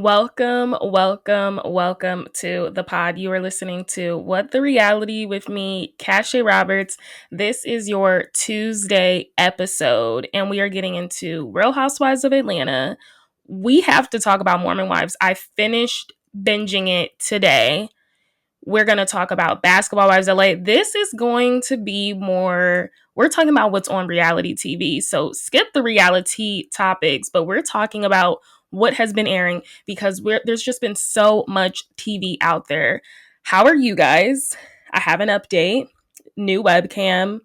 Welcome to the pod. You are listening to What the Reality with me, Cashay Roberts. This is your Tuesday episode, and we are getting into Real Housewives of Atlanta. We have to talk about Mormon Wives. I finished binging it today. We're going to talk about Basketball Wives LA. This is going to be more, we're talking about what's on reality TV. So skip the reality topics, but we're talking about what has been airing because there's just been so much TV out there. How are you guys? I have an update, new webcam.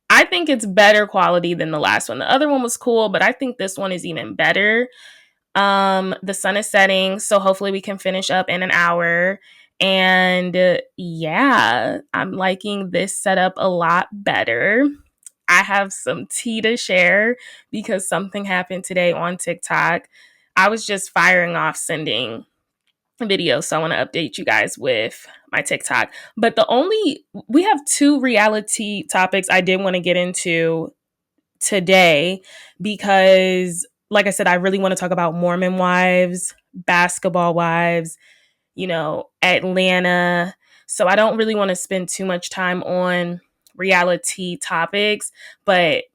I think it's better quality than the last one. The other one was cool, but I think this one is even better. The sun is setting, so hopefully we can finish up in an hour. And yeah, I'm liking this setup a lot better. I have some tea to share because something happened today on TikTok. I was just firing off sending videos, so I want to update you guys with my TikTok. But we have two reality topics I did want to get into today because, like I said, I really want to talk about Mormon wives, basketball wives, Atlanta. So I don't really want to spend too much time on reality topics, but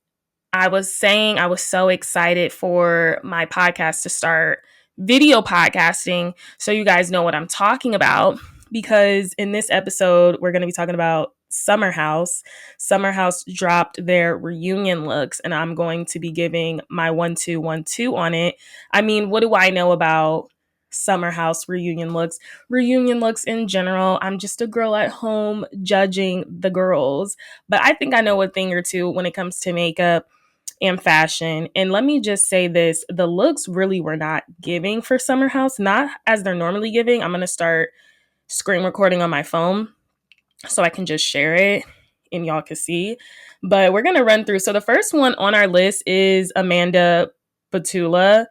I was saying I was so excited for my podcast to start video podcasting so you guys know what I'm talking about, because in this episode we're going to be talking about Summer House. Summer House dropped their reunion looks, and I'm going to be giving my 1-2-1-2 on it. I mean, what do I know about Summer House reunion looks? Reunion looks in general, I'm just a girl at home judging the girls, but I think I know a thing or two when it comes to makeup and fashion. And let me just say this, the looks really were not giving for Summer House, not as they're normally giving. I'm going to start screen recording on my phone so I can just share it and y'all can see. But we're going to run through. So the first one on our list is Amanda Batula.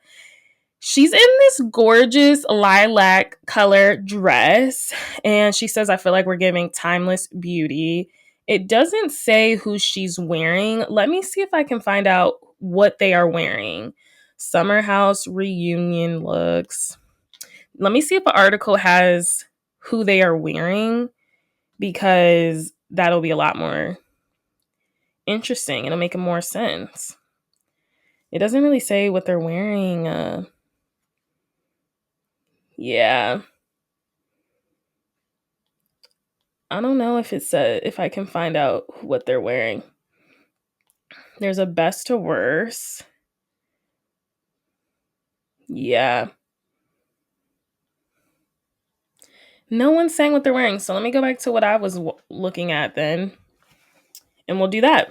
She's in this gorgeous lilac color dress, and she says, I feel like we're giving timeless beauty. It doesn't say who she's wearing. Let me see if I can find out what they are wearing. Summer House reunion looks. Let me see if the article has who they are wearing, because that'll be a lot more interesting. It'll make more sense. It doesn't really say what they're wearing. Yeah. I don't know if I can find out what they're wearing. There's a best to worst. Yeah. No one's saying what they're wearing. So let me go back to what I was looking at then, and we'll do that.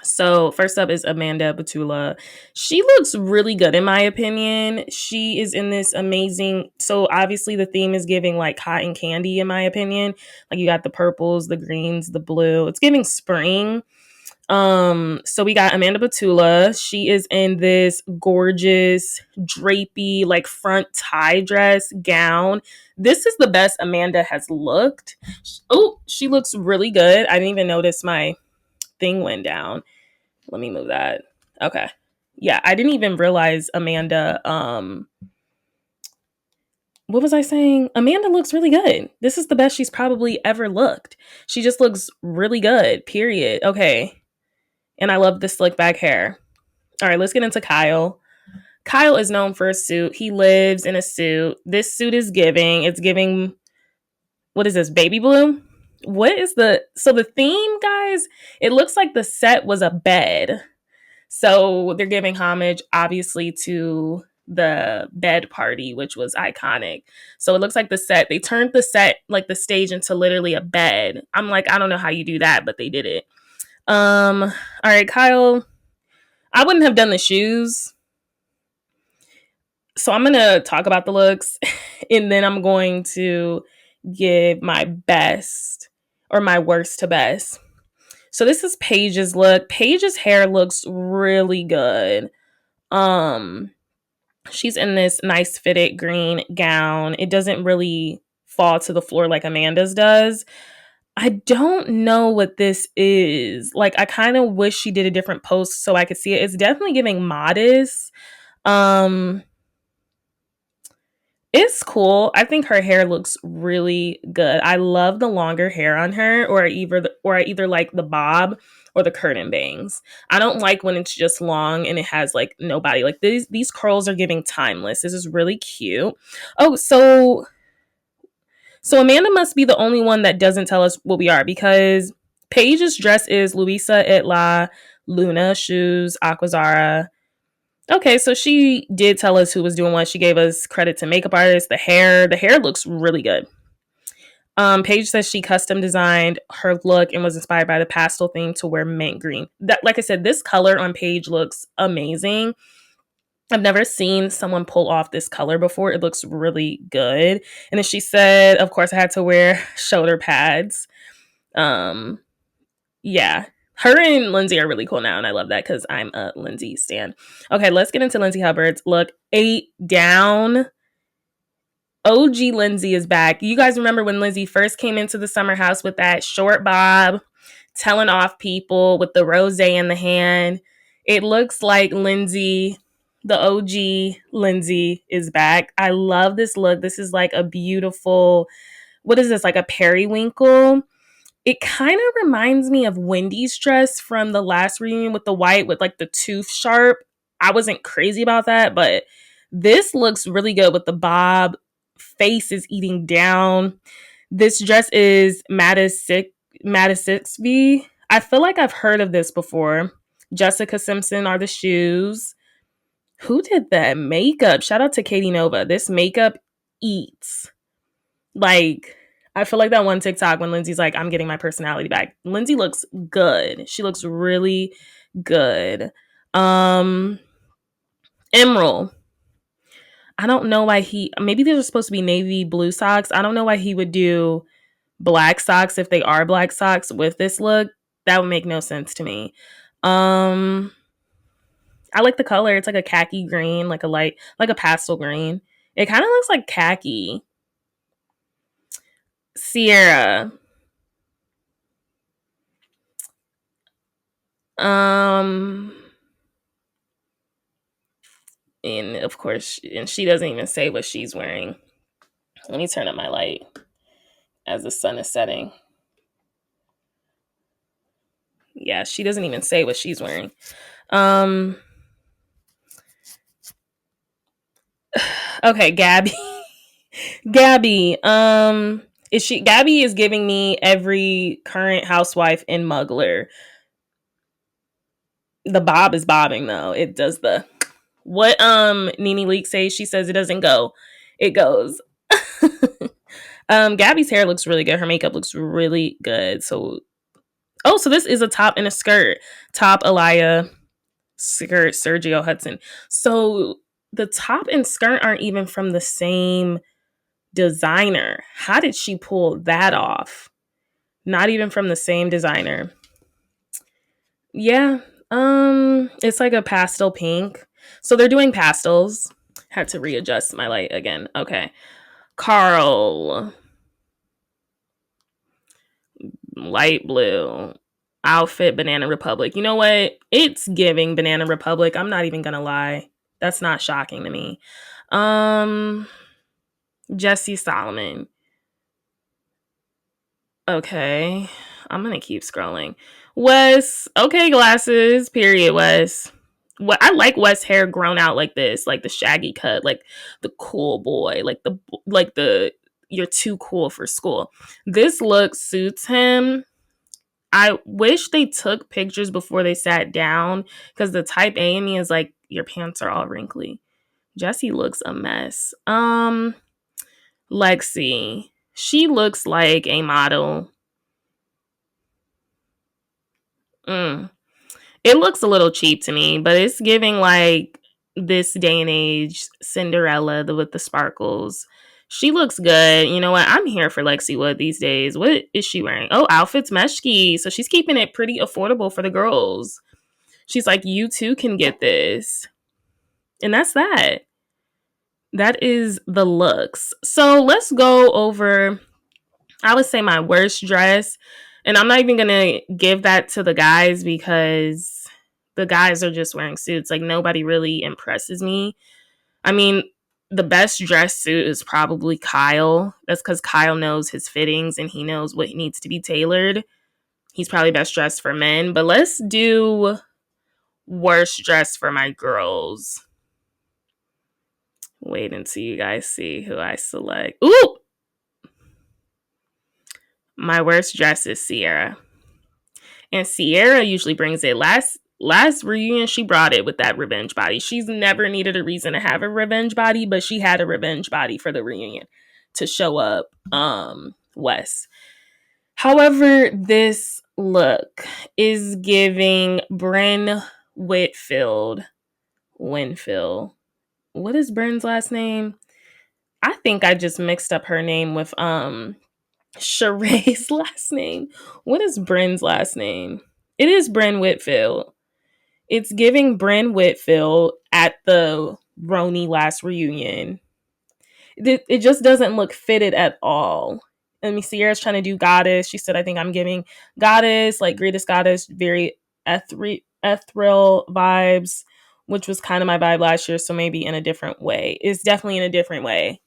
So first up is Amanda Batula. She looks really good in my opinion. She is in this amazing, so obviously the theme is giving like cotton candy in my opinion. Like you got the purples, the greens, the blue. It's giving spring. So we got Amanda Batula. She is in this gorgeous drapey, like front tie dress gown. This is the best Amanda has looked. Oh, she looks really good. I didn't even notice my thing went down. Let me move that. Okay. Yeah, I didn't even realize Amanda, what was I saying? Amanda looks really good. This is the best she's probably ever looked. She just looks really good, period. Okay. And I love this slick back hair. All right, let's get into Kyle. Kyle is known for a suit. He lives in a suit. This suit is giving. It's giving, what is this, baby blue? So the theme, guys, it looks like the set was a bed. So they're giving homage, obviously, to the bed party, which was iconic. So it looks like they turned the set, like the stage, into literally a bed. I'm like, I don't know how you do that, but they did it. All right, Kyle, I wouldn't have done the shoes. So I'm going to talk about the looks and then I'm going to give my best or my worst to best. So this is Paige's look. Paige's hair looks really good. She's in this nice fitted green gown. It doesn't really fall to the floor like Amanda's does. I don't know what this is. Like, I kind of wish she did a different post so I could see it. It's definitely giving modest. It's cool. I think her hair looks really good. I love the longer hair on her, or I either like the bob or the curtain bangs. I don't like when it's just long and it has like no body. Like these curls are giving timeless. This is really cute. Oh, so Amanda must be the only one that doesn't tell us what we are, because Paige's dress is Luisa et la Luna, shoes Aquazara. Okay, so she did tell us who was doing what. She gave us credit to makeup artists. The hair looks really good. Paige says she custom designed her look and was inspired by the pastel theme to wear mint green. That, like I said, this color on Paige looks amazing. I've never seen someone pull off this color before. It looks really good. And then she said, of course, I had to wear shoulder pads. Um, yeah. Her and Lindsay are really cool now, and I love that because I'm a Lindsay stan. Okay, let's get into Lindsay Hubbard's look. 8 down. OG Lindsay is back. You guys remember when Lindsay first came into the summer house with that short bob, telling off people with the rosé in the hand? It looks like Lindsay, the OG Lindsay, is back. I love this look. This is like a beautiful, what is this, like a periwinkle? It kind of reminds me of Wendy's dress from the last reunion with the white with like the tooth sharp. I wasn't crazy about that, but this looks really good with the bob. Face is eating down. This dress is Madisixby. I feel like I've heard of this before. Jessica Simpson are the shoes. Who did that makeup? Shout out to Katie Nova. This makeup eats. Like, I feel like that one TikTok when Lindsay's like, I'm getting my personality back. Lindsay looks good. She looks really good. Emerald. I don't know why maybe these are supposed to be navy blue socks. I don't know why he would do black socks if they are black socks with this look. That would make no sense to me. I like the color. It's like a khaki green, like a pastel green. It kind of looks like khaki. Sierra. And of course, and she doesn't even say what she's wearing. Let me turn up my light as the sun is setting. Yeah, she doesn't even say what she's wearing. Okay, Gabby. Gabby. Gabby is giving me every current housewife in Muggler. The bob is bobbing though. It does the what Nene Leak says. She says it doesn't go. It goes. Gabby's hair looks really good. Her makeup looks really good. So this is a top and a skirt. Top Elia, skirt Sergio Hudson. So the top and skirt aren't even from the same designer. How did she pull that off? Not even from the same designer. Yeah. It's like a pastel pink. So they're doing pastels. Had to readjust my light again. Okay. Carl. Light blue. Outfit Banana Republic. You know what? It's giving Banana Republic. I'm not even gonna lie. That's not shocking to me. Jesse Solomon. Okay. I'm gonna keep scrolling. Wes. Okay, glasses. Period, Wes. What I like Wes' hair grown out like this, like the shaggy cut, like the cool boy, like the you're too cool for school. This look suits him. I wish they took pictures before they sat down, because the type A in me is like, your pants are all wrinkly. Jessie looks a mess. Lexi. She looks like a model. It looks a little cheap to me, but it's giving like this day and age Cinderella with the sparkles. She looks good. You know what? I'm here for Lexi Wood these days. What is she wearing? Oh, outfits Meshki. So she's keeping it pretty affordable for the girls. She's like, you too can get this. And that's that. That is the looks. So let's go over, I would say, my worst dress. And I'm not even going to give that to the guys, because the guys are just wearing suits. Like, nobody really impresses me. I mean, the best dress suit is probably Kyle. That's because Kyle knows his fittings and he knows what needs to be tailored. He's probably best dressed for men. But let's do worst dress for my girls. Wait until you guys see who I select. Ooh! My worst dress is Sierra. And Sierra usually brings it. Last reunion, she brought it with that revenge body. She's never needed a reason to have a revenge body, but she had a revenge body for the reunion to show up West. However, this look is giving Bryn Winfield. What is Bryn's last name? I think I just mixed up her name with Sheree's last name. What is Bryn's last name? It is Bryn Whitfield. It's giving Bryn Whitfield at the Roni last reunion. It just doesn't look fitted at all. I mean, Sierra's trying to do goddess. She said, I think I'm giving goddess, like greatest goddess, very ethereal vibes, which was kind of my vibe last year. So maybe in a different way. It's definitely in a different way.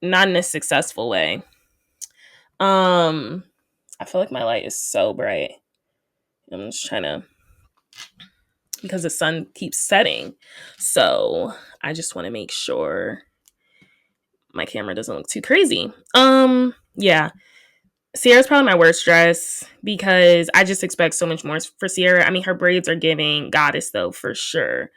Not in a successful way. I feel like my light is so bright. I'm just trying to, because the sun keeps setting. So I just want to make sure my camera doesn't look too crazy. Yeah. Sierra's probably my worst dress because I just expect so much more for Sierra. I mean, her braids are giving goddess though, for sure.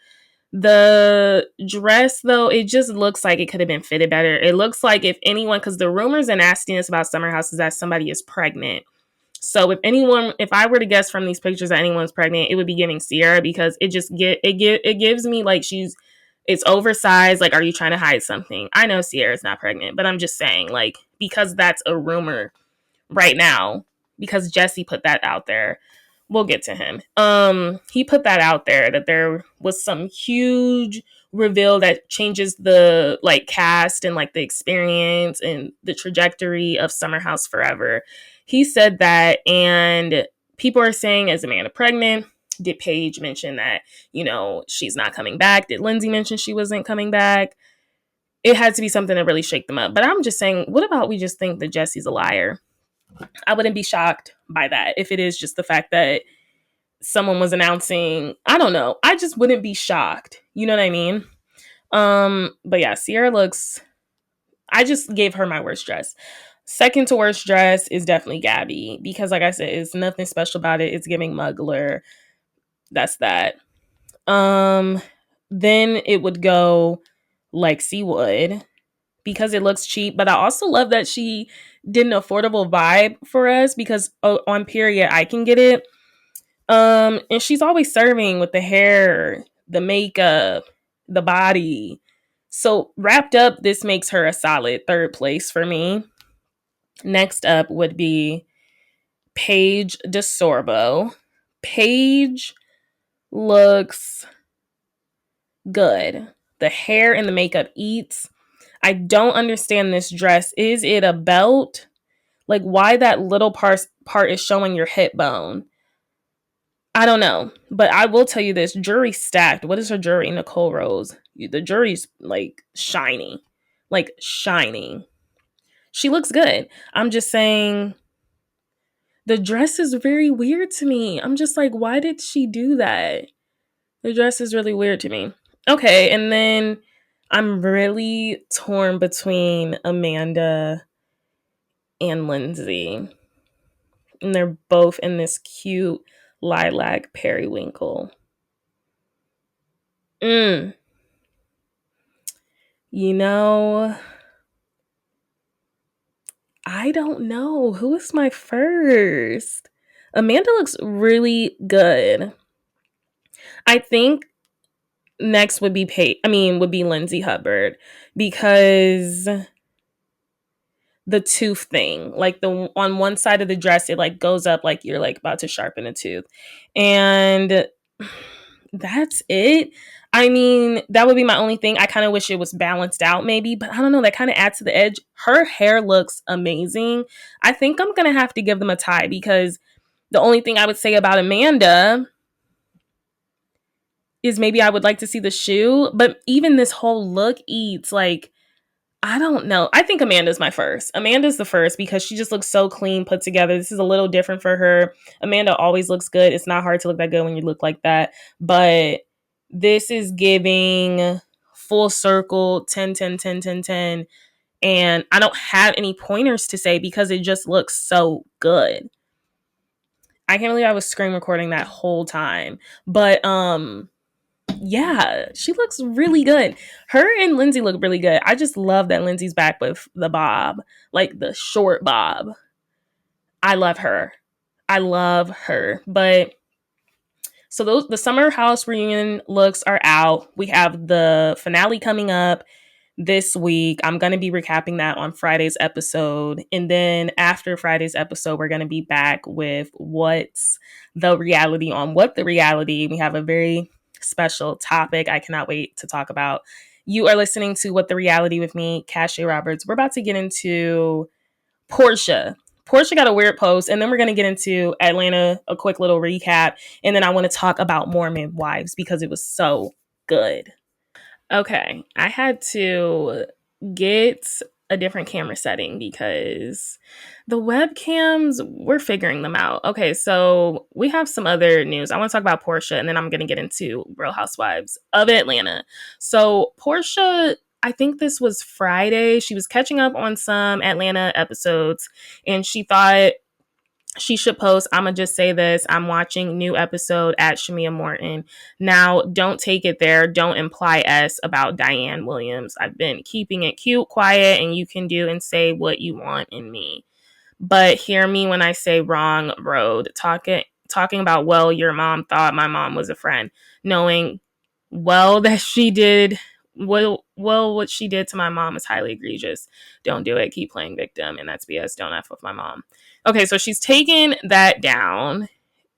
The dress though, it just looks like it could have been fitted better. It looks like if anyone, because the rumors and nastiness about Summer House is that somebody is pregnant. So if I were to guess from these pictures that anyone's pregnant, it would be giving Sierra because it gives me like it's oversized. Like, are you trying to hide something? I know Sierra's not pregnant, but I'm just saying, like, because that's a rumor right now, because Jesse put that out there. We'll get to him. He put that out there that there was some huge reveal that changes the like cast and like the experience and the trajectory of Summer House forever. He said that, and people are saying, is Amanda pregnant? Did Paige mention that, she's not coming back? Did Lindsay mention she wasn't coming back? It had to be something to really shake them up. But I'm just saying, what about we just think that Jesse's a liar? I wouldn't be shocked by that if it is just the fact that someone was announcing. I don't know. I just wouldn't be shocked. You know what I mean? But yeah, Sierra looks. I just gave her my worst dress. Second to worst dress is definitely Gabby because, like I said, it's nothing special about it. It's giving muggler. That's that. Then it would go Lexi Wood because it looks cheap, but I also love that she did an affordable vibe for us because on period I can get it. And she's always serving with the hair, the makeup, the body. So wrapped up, this makes her a solid third place for me. Next up would be Paige DeSorbo. Paige looks good. The hair and the makeup eats. I don't understand this dress. Is it a belt? Like, why that little part is showing your hip bone? I don't know. But I will tell you this. Jury stacked. What is her jury? Nicole Rose. The jury's, like, shiny. Like, shining. She looks good. I'm just saying the dress is very weird to me. I'm just like, why did she do that? The dress is really weird to me. Okay, and then I'm really torn between Amanda and Lindsay. And they're both in this cute lilac periwinkle. I don't know. Who is my first? Amanda looks really good. I think next would be Lindsay Hubbard because the tooth thing, like on one side of the dress, it like goes up like you're like about to sharpen a tooth. And that's it. I mean, that would be my only thing. I kind of wish it was balanced out maybe, but I don't know. That kind of adds to the edge. Her hair looks amazing. I think I'm going to have to give them a tie because the only thing I would say about Amanda is maybe I would like to see the shoe, but even this whole look eats like, I don't know. I think Amanda's my first. Amanda's the first because she just looks so clean, put together. This is a little different for her. Amanda always looks good. It's not hard to look that good when you look like that. But this is giving full circle 10, 10, 10, 10, 10. And I don't have any pointers to say because it just looks so good. I can't believe I was screen recording that whole time. But yeah, she looks really good. Her and Lindsay look really good. I just love that Lindsay's back with the bob, like the short bob. I love her. I love her. But so the summer house reunion looks are out. We have the finale coming up this week. I'm going to be recapping that on Friday's episode. And then after Friday's episode, we're going to be back with what's the reality on what the reality. We have a very special topic I cannot wait to talk about. You are listening to What the Reality with me, Cashay Roberts. We're about to get into Portia. Portia got a weird post, and then we're going to get into Atlanta, a quick little recap. And then I want to talk about Mormon wives because it was so good. Okay, I had to get a different camera setting because the webcams, we're figuring them out. Okay, so we have some other news. I want to talk about Portia, and then I'm going to get into Real Housewives of Atlanta. So Portia, I think this was Friday. She was catching up on some Atlanta episodes, and she thought she should post, I'm going to just say this, I'm watching new episode at Shamia Morton. Now, don't take it there. Don't imply S about Diane Williams. I've been keeping it cute, quiet, and you can do and say what you want in me. But hear me when I say wrong road. Talking about, well, your mom thought my mom was a friend. Knowing, well, that she did, what she did to my mom is highly egregious. Don't do it. Keep playing victim. And that's BS. Don't F with my mom. Okay, so she's taken that down.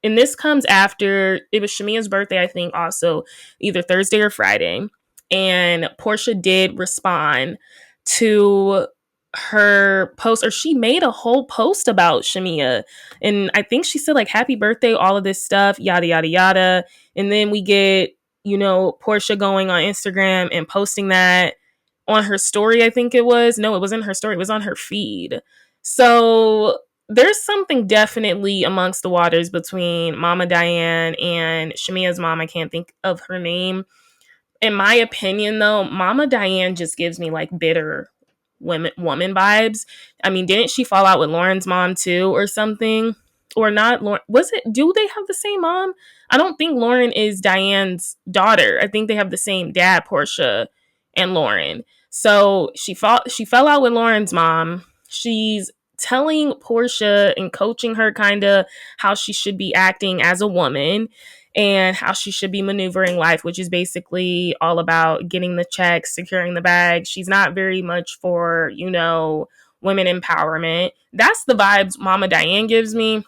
And this comes after, it was Shamia's birthday, I think, also either Thursday or Friday. And Portia did respond to her post, or she made a whole post about Shamia. And I think she said, like, happy birthday, all of this stuff, yada, yada, yada. And then we get, Portia going on Instagram and posting that on her story, I think it was. No, it wasn't her story. It was on her feed. So there's something definitely amongst the waters between Mama Diane and Shamia's mom. I can't think of her name. In my opinion, though, Mama Diane just gives me like bitter woman vibes. I mean, didn't she fall out with Lauren's mom too or something? Or not? Do they have the same mom? I don't think Lauren is Diane's daughter. I think they have the same dad, Portia and Lauren. So she fell out with Lauren's mom. She's telling Portia and coaching her kind of how she should be acting as a woman and how she should be maneuvering life, which is basically all about getting the checks, securing the bag. She's not very much for, women empowerment. That's the vibes Mama Diane gives me.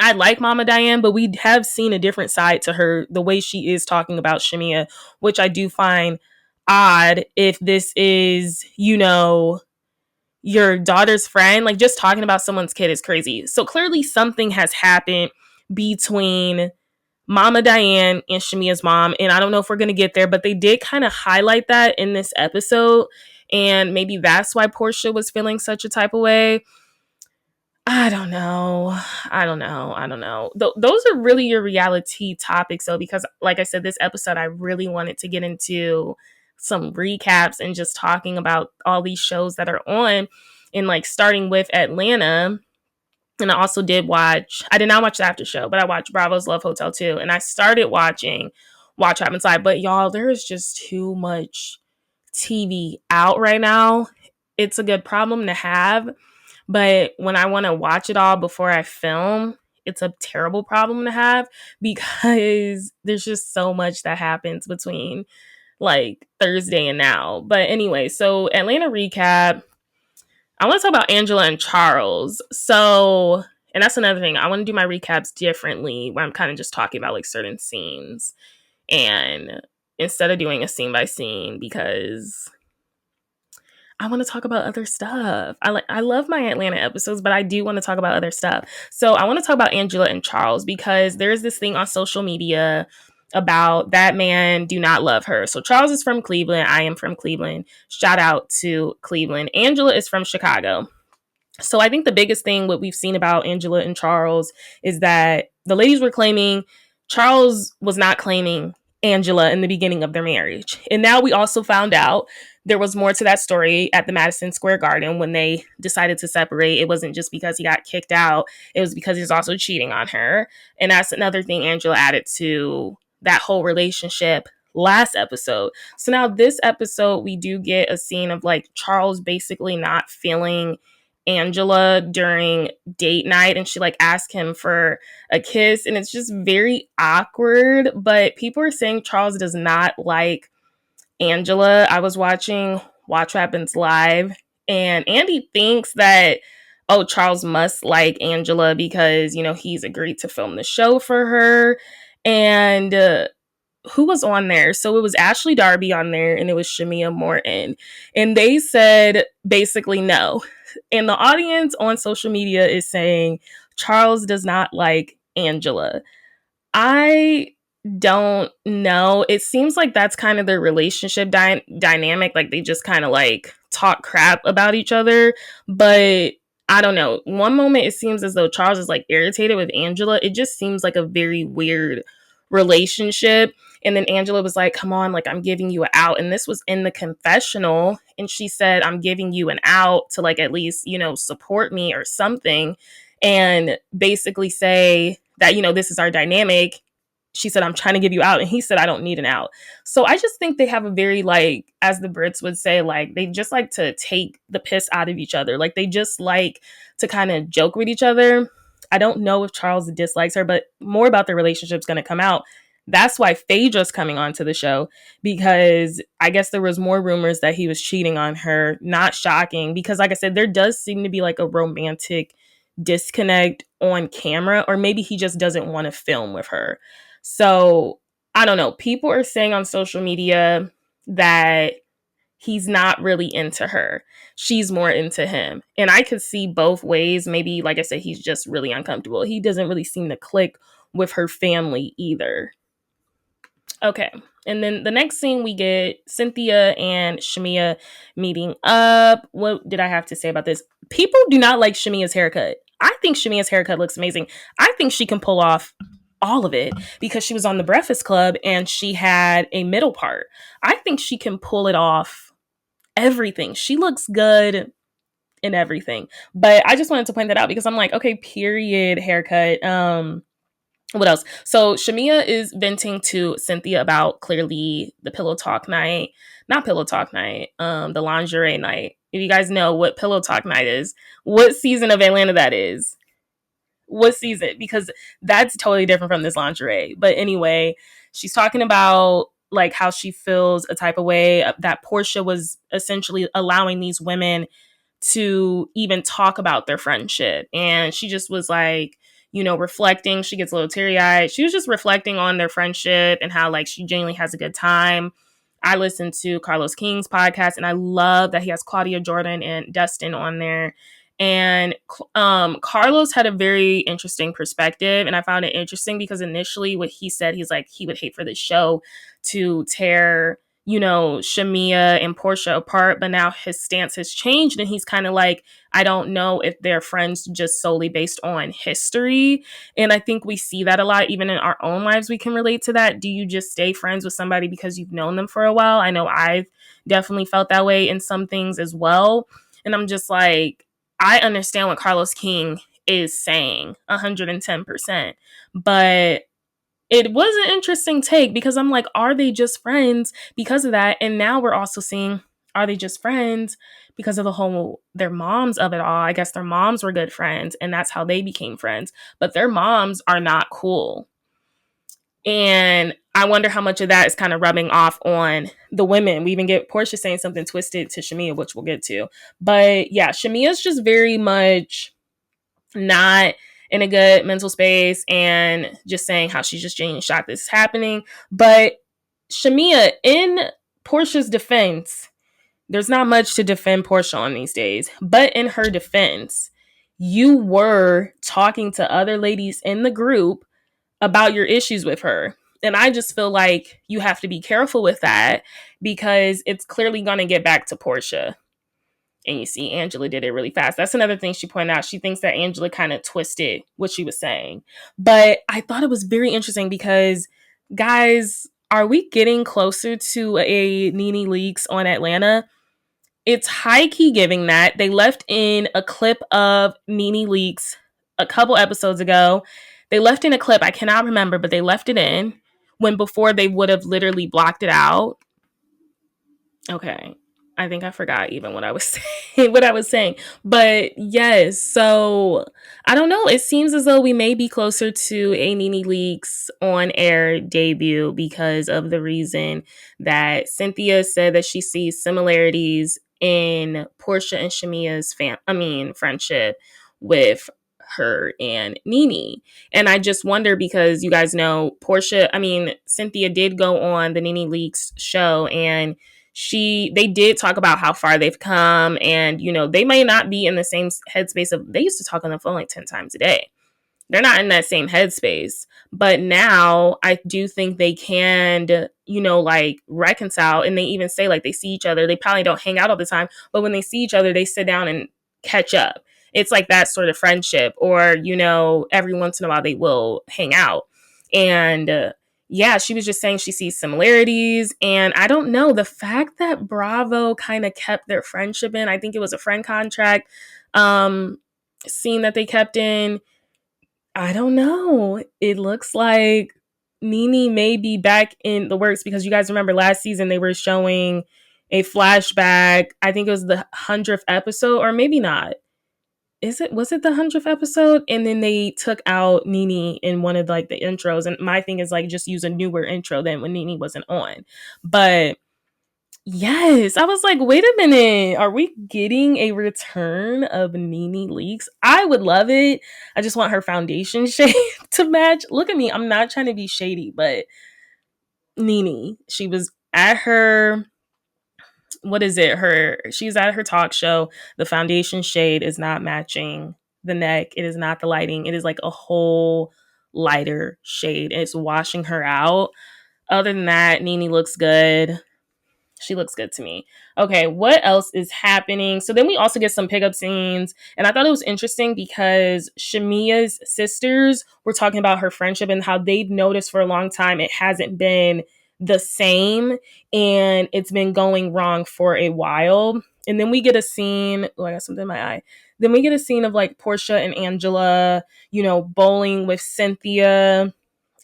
I like Mama Diane, but we have seen a different side to her, the way she is talking about Shamia, which I do find odd if this is, your daughter's friend. Like, just talking about someone's kid is crazy. So clearly something has happened between Mama Diane and Shamia's mom. And I don't know if we're going to get there, but they did kind of highlight that in this episode. And maybe that's why Portia was feeling such a type of way. I don't know. Those are really your reality topics, though, because like I said, this episode, I really wanted to get into some recaps and just talking about all these shows that are on, and like starting with Atlanta. And I also did I did not watch the after show, but I watched Bravo's Love Hotel too. And I started watching Watch Happens Live. But y'all, there is just too much TV out right now. It's a good problem to have. But when I want to watch it all before I film, it's a terrible problem to have because there's just so much that happens between like Thursday and now. But anyway, so Atlanta recap. I want to talk about Angela and Charles. So, and that's another thing. I want to do my recaps differently where I'm kind of just talking about like certain scenes and instead of doing a scene by scene because I want to talk about other stuff. I love my Atlanta episodes, but I do want to talk about other stuff. So I want to talk about Angela and Charles because there's this thing on social media about that man do not love her. So Charles is from Cleveland. I am from Cleveland. Shout out to Cleveland. Angela is from Chicago. So I think the biggest thing what we've seen about Angela and Charles is that the ladies were claiming Charles was not claiming Angela in the beginning of their marriage. And now we also found out there was more to that story at the Madison Square Garden when they decided to separate. It wasn't just because he got kicked out, it was because he was also cheating on her. And that's another thing Angela added to that whole relationship last episode. So now this episode, we do get a scene of like Charles basically not feeling Angela during date night, and she like asked him for a kiss, and it's just very awkward. But people are saying Charles does not like Angela. I was watching Watch What Happens Live, and Andy thinks that, oh, Charles must like Angela because, you know, he's agreed to film the show for her. And who was on there? So it was Ashley Darby on there, and it was Shamia Morton. And they said basically no. And the audience on social media is saying Charles does not like Angela. I don't know. It seems like that's kind of their relationship dynamic. Like they just kind of like talk crap about each other. But I don't know. One moment it seems as though Charles is like irritated with Angela. It just seems like a very weird relationship. And then Angela was like, come on, like I'm giving you an out. And this was in the confessional. And she said, I'm giving you an out to like at least, you know, support me or something. And basically say that, you know, this is our dynamic. She said, I'm trying to give you out. And he said, I don't need an out. So I just think they have a very, like, as the Brits would say, like, they just like to take the piss out of each other. Like, they just like to kind of joke with each other. I don't know if Charles dislikes her, but more about their relationship's going to come out. That's why Phaedra's coming onto the show, because I guess there was more rumors that he was cheating on her. Not shocking, because like I said, there does seem to be like a romantic disconnect on camera, or maybe he just doesn't want to film with her. So I don't know. People are saying on social media that he's not really into her. She's more into him. And I could see both ways. Maybe, like I said, he's just really uncomfortable. He doesn't really seem to click with her family either. Okay. And then the next scene, we get Cynthia and Shamia meeting up. What did I have to say about this? People do not like Shamia's haircut. I think Shamia's haircut looks amazing. I think she can pull off all of it because she was on the Breakfast Club and she had a middle part. I think she can pull it off everything. She looks good in everything. But I just wanted to point that out because I'm like, okay, period, haircut. What else? So Shamia is venting to Cynthia about clearly the pillow talk night. Not pillow talk night, the lingerie night. If you guys know what pillow talk night is, what season of Atlanta that is. What season? Because that's totally different from this lingerie. But anyway, she's talking about like how she feels a type of way that Portia was essentially allowing these women to even talk about their friendship. And she just was like, you know, reflecting. She gets a little teary-eyed. She was just reflecting on their friendship and how like she genuinely has a good time. I listened to Carlos King's podcast and I love that he has Claudia Jordan and Dustin on there. And Carlos had a very interesting perspective. And I found it interesting because initially what he said, he's like, he would hate for the show to tear, you know, Shamia and Portia apart. But now his stance has changed. And he's kind of like, I don't know if they're friends just solely based on history. And I think we see that a lot, even in our own lives, we can relate to that. Do you just stay friends with somebody because you've known them for a while? I know I've definitely felt that way in some things as well. And I'm just like, I understand what Carlos King is saying 110%, but it was an interesting take because I'm like, are they just friends because of that? And now we're also seeing, are they just friends because of the whole, their moms of it all? I guess their moms were good friends and that's how they became friends, but their moms are not cool. And I wonder how much of that is kind of rubbing off on the women. We even get Portia saying something twisted to Shamia, which we'll get to. But yeah, Shamia's just very much not in a good mental space and just saying how she's just genuinely shocked this is happening. But Shamia, in Portia's defense, there's not much to defend Portia on these days. But in her defense, you were talking to other ladies in the group about your issues with her. And I just feel like you have to be careful with that because it's clearly going to get back to Portia. And you see, Angela did it really fast. That's another thing she pointed out. She thinks that Angela kind of twisted what she was saying. But I thought it was very interesting because, guys, are we getting closer to a Nene Leakes on Atlanta? It's high key giving that. They left in a clip of Nene Leakes a couple episodes ago. They left in a clip, I cannot remember, but they left it in when before they would have literally blocked it out. Okay. I think I forgot even what I was saying. But yes, so I don't know. It seems as though we may be closer to a Nene Leakes on air debut because of the reason that Cynthia said that she sees similarities in Portia and Shamia's friendship with her and Nene. And I just wonder because you guys know Cynthia did go on the Nene Leakes show and they did talk about how far they've come and, they may not be in the same headspace of, they used to talk on the phone like 10 times a day. They're not in that same headspace. But now I do think they can, reconcile. And they even say like they see each other. They probably don't hang out all the time, but when they see each other, they sit down and catch up. It's like that sort of friendship or, every once in a while they will hang out. And, yeah, she was just saying she sees similarities. And I don't know, the fact that Bravo kind of kept their friendship in, I think it was a friend contract scene that they kept in. I don't know. It looks like Nene may be back in the works because you guys remember last season they were showing a flashback. I think it was the 100th episode, or maybe not. Was it the 100th episode? And then they took out Nene in one of like the intros. And my thing is like just use a newer intro than when Nene wasn't on. But yes, I was like, wait a minute. Are we getting a return of Nene Leakes? I would love it. I just want her foundation shade to match. Look at me. I'm not trying to be shady, but Nene, she was at her she's at her talk show. The foundation shade is not matching the neck. It is not the lighting. It is like a whole lighter shade. It's washing her out. Other than that, Nene looks good. She looks good to me. Okay, what else is happening? So then we also get some pickup scenes. And I thought it was interesting because Shamia's sisters were talking about her friendship and how they've noticed for a long time it hasn't been the same and it's been going wrong for a while. And then we get a scene. Oh, I got something in my eye. Then we get a scene of like Portia and Angela, bowling with Cynthia.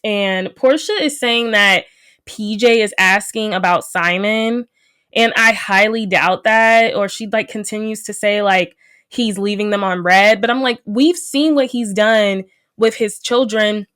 And Portia is saying that PJ is asking about Simon. And I highly doubt that. Or she like continues to say like he's leaving them on red. But I'm like, we've seen what he's done with his children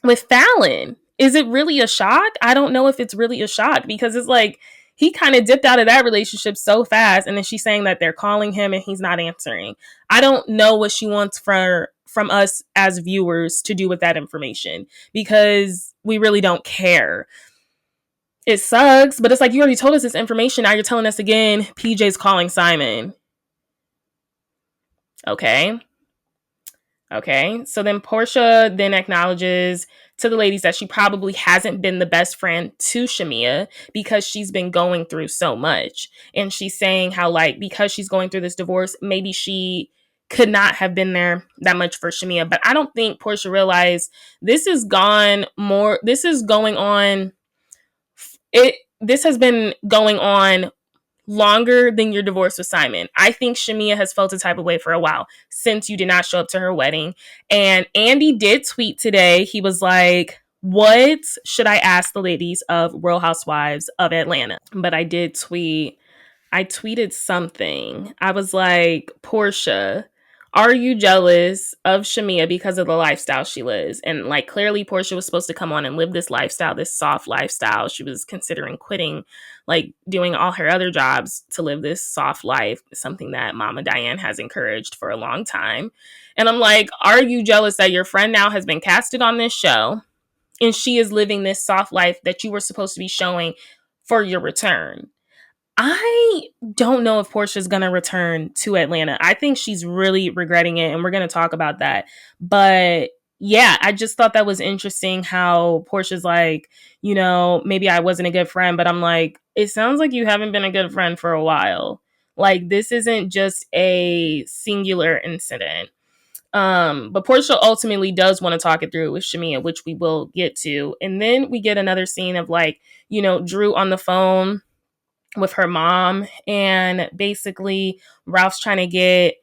with Fallon. Is it really a shock? I don't know if it's really a shock because it's like he kind of dipped out of that relationship so fast. And then she's saying that they're calling him and he's not answering. I don't know what she wants from us as viewers to do with that information because we really don't care. It sucks, but it's like you already told us this information. Now you're telling us again, PJ's calling Simon. Okay. So then Portia then acknowledges to the ladies that she probably hasn't been the best friend to Shamia because she's been going through so much. And she's saying how like, because she's going through this divorce, maybe she could not have been there that much for Shamia. But I don't think Portia realized this has been going on longer than your divorce with Simon. I think Shamia has felt a type of way for a while since you did not show up to her wedding. And Andy did tweet today. He was like, what should I ask the ladies of Real Housewives of Atlanta? But I tweeted something. I was like, Portia, are you jealous of Shamia because of the lifestyle she lives? And like clearly Portia was supposed to come on and live this lifestyle, this soft lifestyle. She was considering quitting, like doing all her other jobs to live this soft life, something that Mama Diane has encouraged for a long time. And I'm like, are you jealous that your friend now has been casted on this show and she is living this soft life that you were supposed to be showing for your return? I don't know if Portia's going to return to Atlanta. I think she's really regretting it, and we're going to talk about that. But yeah, I just thought that was interesting how Portia's like, maybe I wasn't a good friend, but I'm like, it sounds like you haven't been a good friend for a while. Like, this isn't just a singular incident. But Portia ultimately does want to talk it through with Shamia, which we will get to. And then we get another scene of like, Drew on the phone with her mom, and basically Ralph's trying to get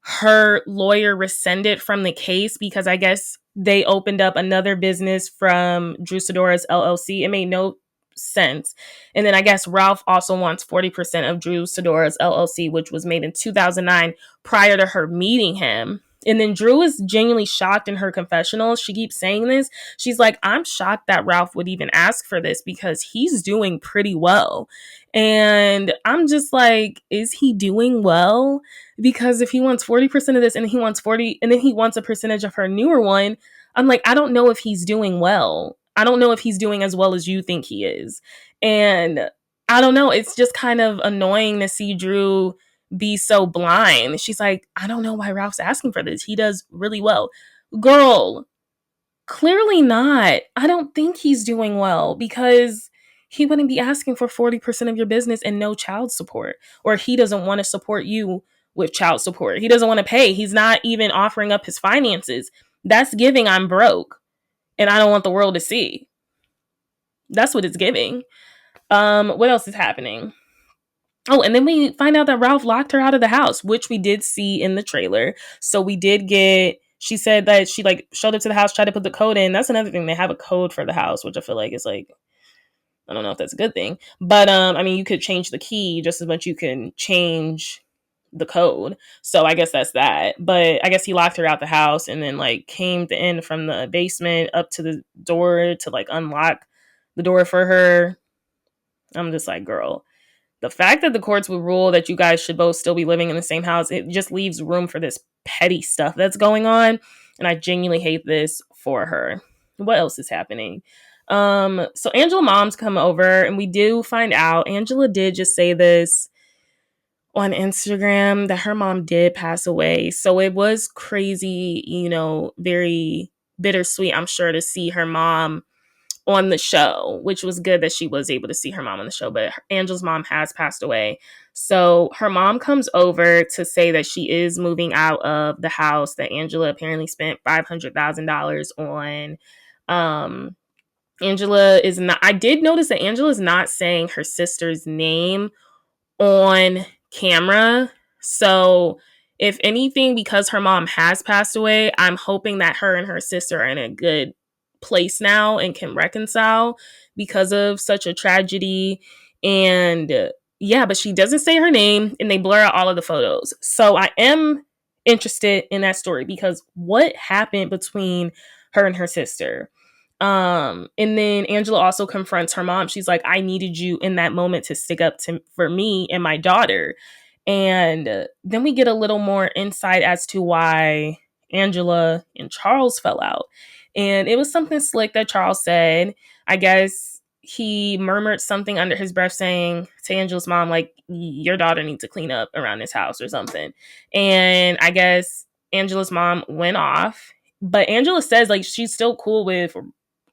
her lawyer rescinded from the case because I guess they opened up another business from Drew Sidora's LLC. It made no sense. And then I guess Ralph also wants 40% of Drew Sidora's LLC, which was made in 2009 prior to her meeting him. And then Drew is genuinely shocked in her confessional. She keeps saying this. She's like, I'm shocked that Ralph would even ask for this because he's doing pretty well. And I'm just like, is he doing well? Because if he wants 40% of this and he wants 40 and then he wants a percentage of her newer one, I'm like, I don't know if he's doing well. I don't know if he's doing as well as you think he is. And I don't know. It's just kind of annoying to see Drew be so blind. She's like, I don't know why Ralph's asking for this. He does really well. Girl, clearly not. I don't think he's doing well because he wouldn't be asking for 40% of your business and no child support. Or he doesn't want to support you with child support. He doesn't want to pay. He's not even offering up his finances. That's giving I'm broke and I don't want the world to see. That's what it's giving. What else is happening? Oh, and then we find out that Ralph locked her out of the house, which we did see in the trailer. So we did get, she said that she like showed up to the house, tried to put the code in. That's another thing. They have a code for the house, which I feel like is like, I don't know if that's a good thing. But I mean, you could change the key just as much you can change the code. So I guess that's that. But I guess he locked her out the house and then like came in from the basement up to the door to like unlock the door for her. I'm just like, girl, the fact that the courts would rule that you guys should both still be living in the same house, it just leaves room for this petty stuff that's going on. And I genuinely hate this for her. What else is happening? So Angela mom's come over and we do find out Angela did just say this on Instagram that her mom did pass away. So it was crazy, very bittersweet, I'm sure, to see her mom on the show, which was good that she was able to see her mom on the show. But Angela's mom has passed away. So her mom comes over to say that she is moving out of the house that Angela apparently spent $500,000 on. Angela is not, I did notice that Angela is not saying her sister's name on camera. So if anything, because her mom has passed away, I'm hoping that her and her sister are in a good place now and can reconcile because of such a tragedy. And yeah, but she doesn't say her name and they blur out all of the photos. So I am interested in that story because what happened between her and her sister? And then Angela also confronts her mom. She's like, I needed you in that moment to stick up for me and my daughter. And then we get a little more insight as to why Angela and Charles fell out. And it was something slick that Charles said. I guess he murmured something under his breath saying to Angela's mom, like, your daughter needs to clean up around this house or something. And I guess Angela's mom went off. But Angela says, like, she's still cool with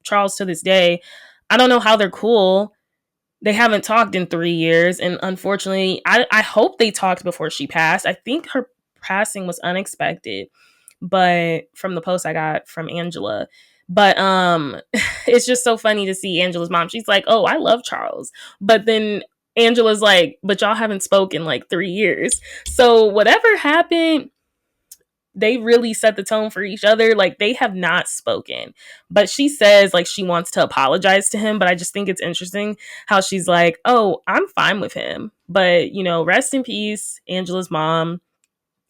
Charles to this day. I don't know how they're cool. They haven't talked in 3 years. And unfortunately, I hope they talked before she passed. I think her passing was unexpected, but from the post I got from Angela. But it's just so funny to see Angela's mom. She's like, oh, I love Charles. But then Angela's like, but y'all haven't spoken like 3 years. So whatever happened, they really set the tone for each other. Like, they have not spoken, but she says like she wants to apologize to him. But I just think it's interesting how she's like, oh, I'm fine with him, but rest in peace, Angela's mom.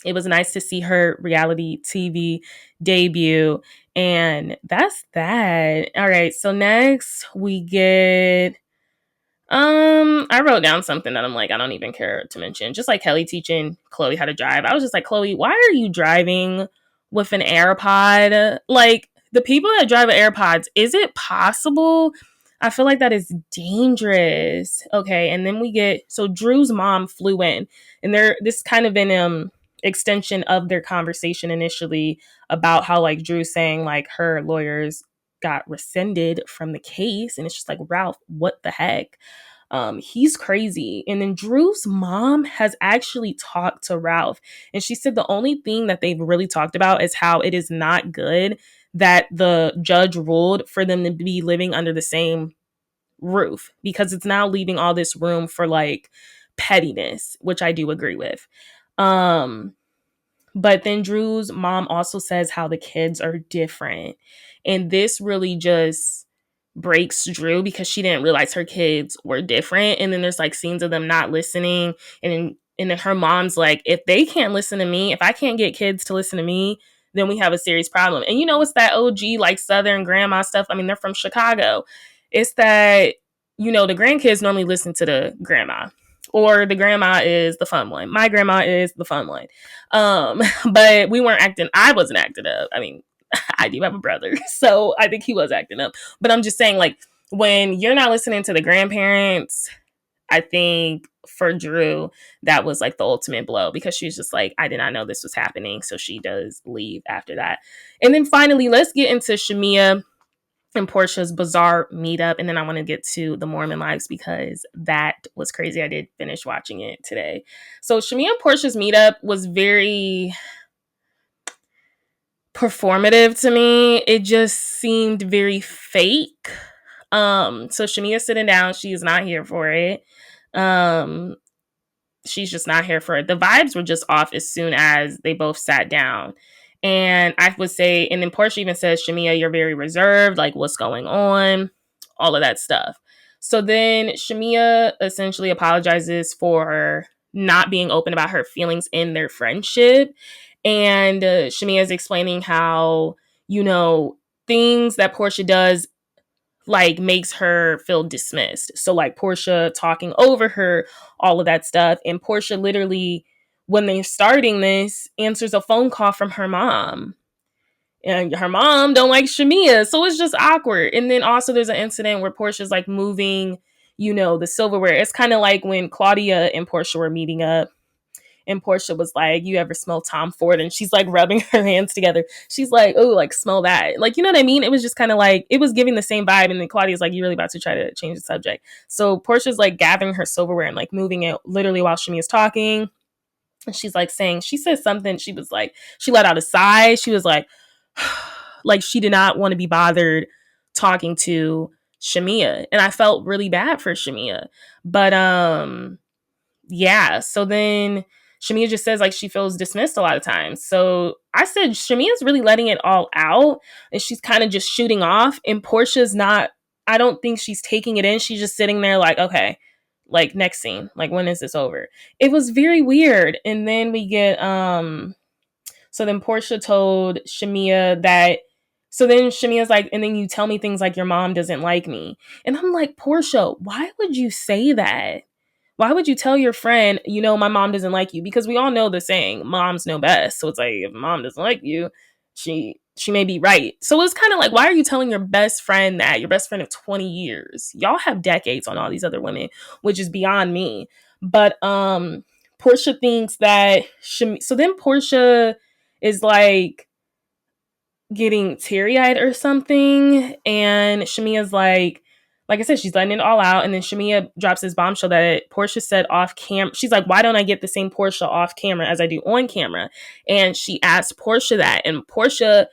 It was nice to see her reality TV debut. And that's that. All right, so next we get I wrote down something that I'm like, I don't even care to mention. Just like Kelly teaching Chloe how to drive. I was just like, Chloe, why are you driving with an AirPod? Like, the people that drive with AirPods, is it possible? I feel like that is dangerous. Okay, and then we get, so Drew's mom flew in, and this kind of in extension of their conversation initially about how like Drew saying like her lawyers got rescinded from the case, and it's just like, Ralph, what the heck? He's crazy. And then Drew's mom has actually talked to Ralph, and she said the only thing that they've really talked about is how it is not good that the judge ruled for them to be living under the same roof, because it's now leaving all this room for like pettiness, which I do agree with. But then Drew's mom also says how the kids are different. And this really just breaks Drew, because she didn't realize her kids were different. And then there's like scenes of them not listening. And then her mom's like, if they can't listen to me, if I can't get kids to listen to me, then we have a serious problem. And you know, it's that OG like Southern grandma stuff. I mean, they're from Chicago. It's that, you know, the grandkids normally listen to the grandma, or the grandma is the fun one. My grandma is the fun one. But I wasn't acting up. I mean, I do have a brother, so I think he was acting up. But I'm just saying, like, when you're not listening to the grandparents, I think for Drew, that was like the ultimate blow, because she's just like, I did not know this was happening. So she does leave after that. And then finally, let's get into Shamia and Portia's bizarre meetup. And then I want to get to the Mormon lives, because that was crazy. I did finish watching it today. So Shamia and Portia's meetup was very performative to me. It just seemed very fake. So Shamia's sitting down. She's not here for it. She's just not here for it. The vibes were just off as soon as they both sat down. And I would say, and then Portia even says, Shamia, you're very reserved. Like, what's going on? All of that stuff. So then Shamia essentially apologizes for not being open about her feelings in their friendship. And Shamia is explaining how, you know, things that Portia does like makes her feel dismissed. So like Portia talking over her, all of that stuff. And Portia literally, when they're starting this, answers a phone call from her mom. And her mom don't like Shamia. So it's just awkward. And then also there's an incident where Portia's like moving, you know, the silverware. It's kind of like when Claudia and Portia were meeting up. And Portia was like, you ever smell Tom Ford? And she's like rubbing her hands together. She's like, oh, like smell that. Like, you know what I mean? It was just kind of like, it was giving the same vibe. And then Claudia's like, you really about to try to change the subject. So Portia's like gathering her silverware and like moving it literally while Shamia's talking. And she's like saying, she said something. She was like, she let out a sigh. She was like, like she did not want to be bothered talking to Shamia. And I felt really bad for Shamia. But yeah, so then Shamia just says like she feels dismissed a lot of times. So I said Shamia's really letting it all out, and she's kind of just shooting off. And Portia's not, I don't think she's taking it in. She's just sitting there like, okay, like next scene, like when is this over? It was very weird. And then we get so then Portia told Shamia that, so then Shamia's like, and then you tell me things like your mom doesn't like me. And I'm like, Portia, why would you say that? Why would you tell your friend, you know, my mom doesn't like you? Because we all know the saying, moms know best. So it's like, if mom doesn't like you, she may be right. So it's kind of like, why are you telling your best friend that? Your best friend of 20 years. Y'all have decades on all these other women, which is beyond me. But Portia thinks that, so then Portia is like getting teary-eyed or something. And Shamia's like I said, she's letting it all out. And then Shamia drops this bombshell that Portia said off camera. She's like, why don't I get the same Portia off camera as I do on camera? And she asked Portia that. And Portia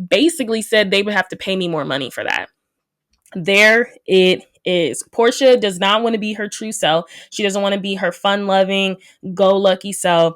basically said they would have to pay me more money for that. There it is. Portia does not want to be her true self. She doesn't want to be her fun-loving, go-lucky self,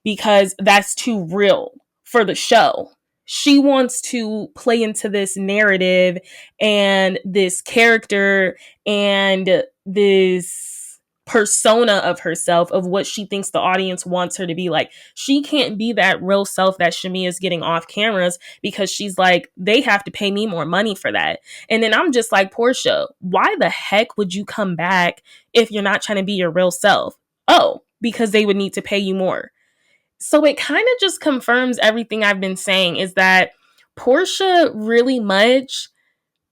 because that's too real for the show. She wants to play into this narrative and this character and this persona of herself, of what she thinks the audience wants her to be like. She can't be that real self that Shamia is getting off cameras, because she's like, they have to pay me more money for that. And then I'm just like, Portia, why the heck would you come back if you're not trying to be your real self? Oh, because they would need to pay you more. So it kind of just confirms everything I've been saying, is that Portia really much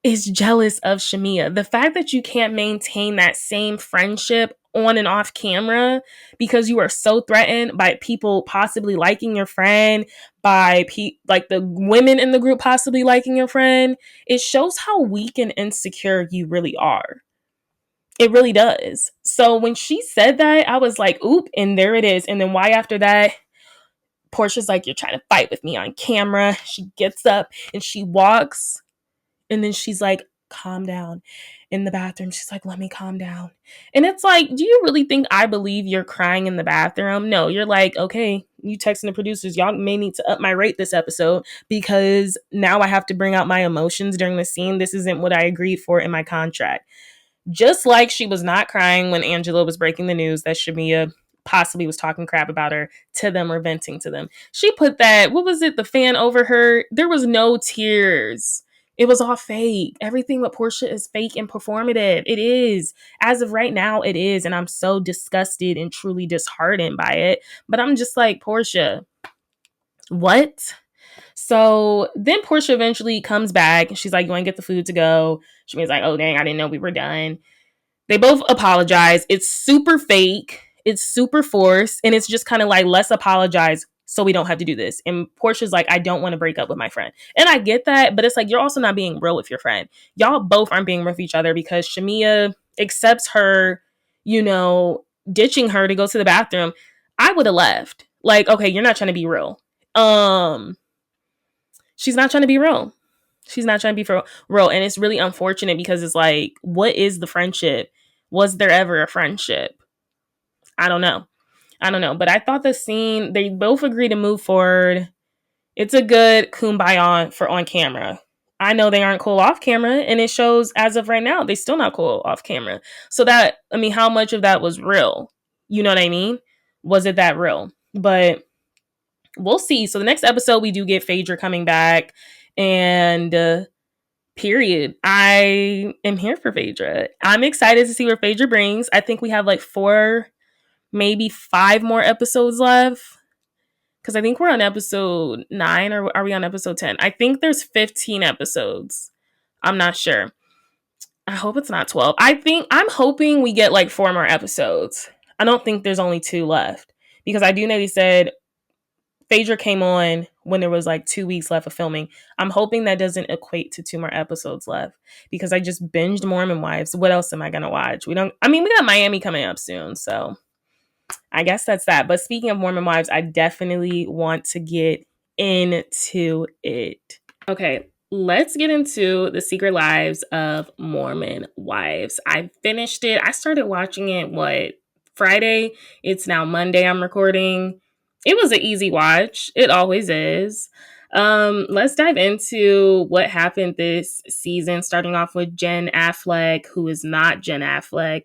is jealous of Shamia. The fact that you can't maintain that same friendship on and off camera because you are so threatened by people possibly liking your friend, by like the women in the group possibly liking your friend, it shows how weak and insecure you really are. It really does. So when she said that, I was like, oop, and there it is. And then why after that, Portia's like, you're trying to fight with me on camera. She gets up and she walks, and then she's like, calm down. In the bathroom, she's like, let me calm down. And it's like, do you really think I believe you're crying in the bathroom? No, you're like, okay, you texting the producers, y'all may need to up my rate this episode because now I have to bring out my emotions during the scene. This isn't what I agreed for in my contract. Just like she was not crying when Angela was breaking the news that Shamia possibly was talking crap about her to them or venting to them. She put that, what was it, the fan over her? There was no tears. It was all fake. Everything with Portia is fake and performative. It is. As of right now, it is. And I'm so disgusted and truly disheartened by it. But I'm just like, Portia, what? So then Portia eventually comes back. She's like, you want to get the food to go? Shamia's like, oh, dang, I didn't know we were done. They both apologize. It's super fake. It's super forced. And it's just kind of like, let's apologize so we don't have to do this. And Portia's like, I don't want to break up with my friend. And I get that, but it's like, you're also not being real with your friend. Y'all both aren't being real with each other because Shamia accepts her, ditching her to go to the bathroom. I would have left. Like, okay, you're not trying to be real. She's not trying to be real. She's not trying to be real. And it's really unfortunate because it's like, what is the friendship? Was there ever a friendship? I don't know. But I thought the scene, they both agree to move forward. It's a good kumbaya for on camera. I know they aren't cool off camera, and it shows as of right now, they still not cool off camera. So how much of that was real? You know what I mean? Was it that real? But we'll see. So the next episode, we do get Phaedra coming back, and period. I am here for Phaedra. I'm excited to see where Phaedra brings. I think we have like 4, maybe 5 more episodes left. Because I think we're on episode 9, or are we on episode 10? I think there's 15 episodes. I'm not sure. I hope it's not 12. I'm hoping we get like 4 more episodes. I don't think there's only 2 left. Because I do know they said Phaedra came on when there was like 2 weeks left of filming. I'm hoping that doesn't equate to 2 more episodes left because I just binged Mormon Wives. What else am I going to watch? We got Miami coming up soon. So I guess that's that. But speaking of Mormon Wives, I definitely want to get into it. Okay, let's get into The Secret Lives of Mormon Wives. I finished it. I started watching it, Friday? It's now Monday I'm recording. It was an easy watch. It always is. Let's dive into what happened this season, starting off with Jen Affleck, who is not Jen Affleck.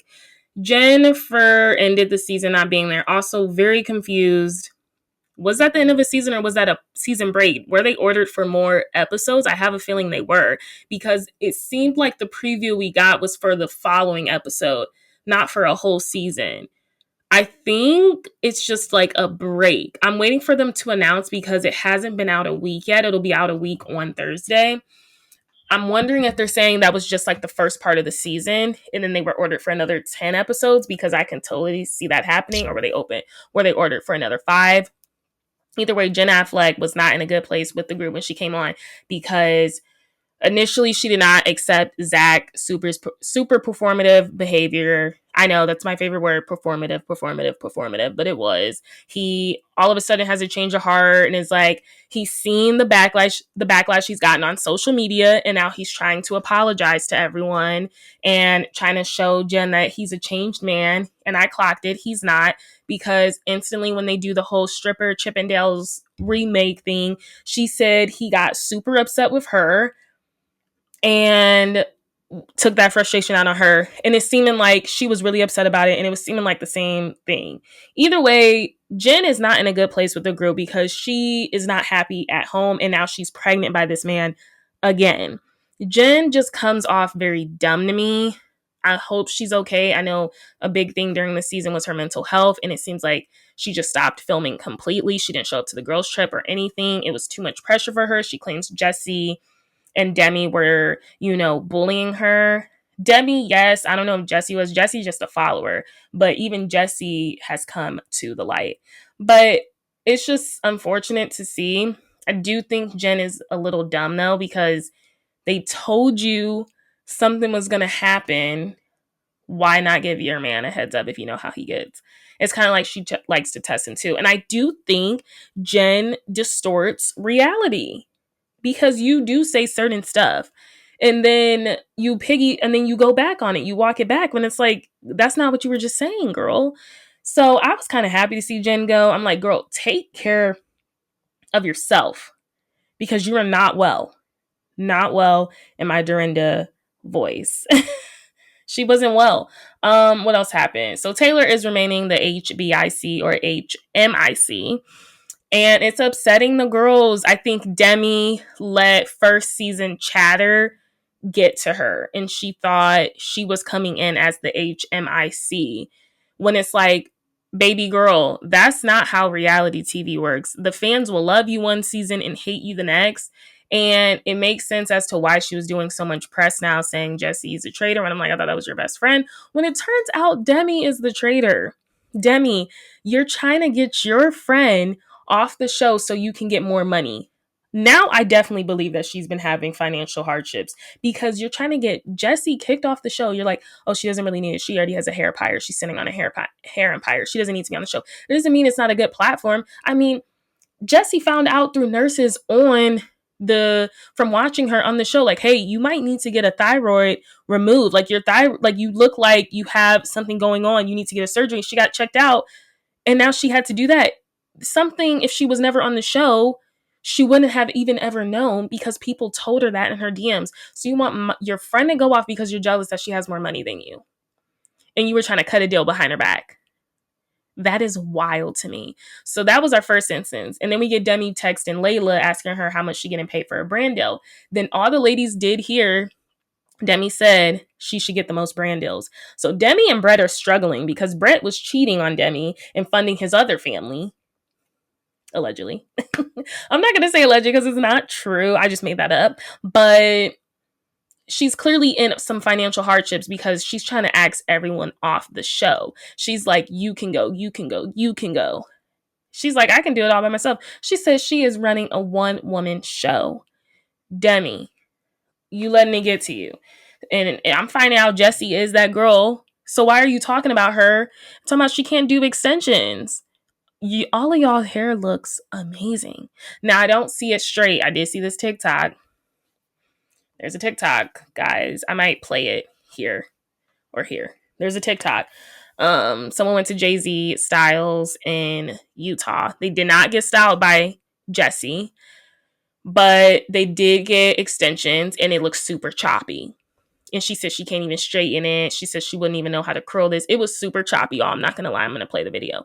Jennifer ended the season not being there. Also very confused. Was that the end of a season or was that a season break? Were they ordered for more episodes? I have a feeling they were because it seemed like the preview we got was for the following episode, not for a whole season. I think it's just like a break. I'm waiting for them to announce because it hasn't been out a week yet. It'll be out a week on Thursday. I'm wondering if they're saying that was just like the first part of the season and then they were ordered for another 10 episodes because I can totally see that happening. Or were they ordered for another 5? Either way, Jen Affleck was not in a good place with the group when she came on because initially she did not accept Zach's super performative behavior. I know that's my favorite word, performative, but it was. He all of a sudden has a change of heart and is like, he's seen the backlash he's gotten on social media, and now he's trying to apologize to everyone and trying to show Jen that he's a changed man. And I clocked it. He's not, because instantly when they do the whole stripper Chippendales remake thing, she said he got super upset with her and took that frustration out on her. And it's seeming like she was really upset about it. And it was seeming like the same thing. Either way, Jen is not in a good place with the group because she is not happy at home. And now she's pregnant by this man again. Jen just comes off very dumb to me. I hope she's okay. I know a big thing during the season was her mental health. And it seems like she just stopped filming completely. She didn't show up to the girls' trip or anything. It was too much pressure for her. She claims Jesse and Demi were, bullying her. Demi, yes. I don't know if Jesse was. Jesse's just a follower, but even Jesse has come to the light. But it's just unfortunate to see. I do think Jen is a little dumb though, because they told you something was going to happen. Why not give your man a heads up if you know how he gets? It's kind of like she likes to test him too. And I do think Jen distorts reality, because you do say certain stuff and then you go back on it. You walk it back when it's like, that's not what you were just saying, girl. So I was kind of happy to see Jen go. I'm like, girl, take care of yourself, because you are not well. Not well in my Dorinda voice. She wasn't well. What else happened? So Taylor is remaining the HBIC or HMIC. And it's upsetting the girls. I think Demi let first season chatter get to her, and she thought she was coming in as the HMIC, when it's like, baby girl, that's not how reality TV works. The fans will love you one season and hate you the next. And it makes sense as to why she was doing so much press now saying Jesse's a traitor. And I'm like, I thought that was your best friend. When it turns out Demi is the traitor. Demi, you're trying to get your friend off the show so you can get more money. Now I definitely believe that she's been having financial hardships, because you're trying to get Jessie kicked off the show. You're like, oh, she doesn't really need it. She already has a hair empire. She's sitting on a hair empire. She doesn't need to be on the show. It doesn't mean it's not a good platform. I mean, Jessie found out through nurses from watching her on the show, like, hey, you might need to get a thyroid removed. Like, your thyroid, like, you look like you have something going on. You need to get a surgery. She got checked out, and now she had to do that. Something, if she was never on the show, she wouldn't have even ever known, because people told her that in her DMs. So you want your friend to go off because you're jealous that she has more money than you, and you were trying to cut a deal behind her back. That is wild to me. So that was our first instance. And then we get Demi texting Layla asking her how much she getting paid for a brand deal. Then all the ladies did hear Demi said she should get the most brand deals. So Demi and Brett are struggling, because Brett was cheating on Demi and funding his other family. Allegedly. I'm not going to say alleged because it's not true. I just made that up. But she's clearly in some financial hardships, because she's trying to ask everyone off the show. She's like, you can go, you can go, you can go. She's like, I can do it all by myself. She says she is running a one-woman show. Demi, you letting it get to you. And I'm finding out Jessie is that girl. So why are you talking about her? Talking about she can't do extensions. All of y'all hair looks amazing. Now, I don't see it straight. I did see this TikTok. There's a TikTok, guys. I might play it here or here. There's a TikTok. Someone went to Jay-Z Styles in Utah. They did not get styled by Jessie, but they did get extensions, and it looks super choppy. And she said she can't even straighten it. She said she wouldn't even know how to curl this. It was super choppy, y'all. I'm not gonna lie. I'm gonna play the video.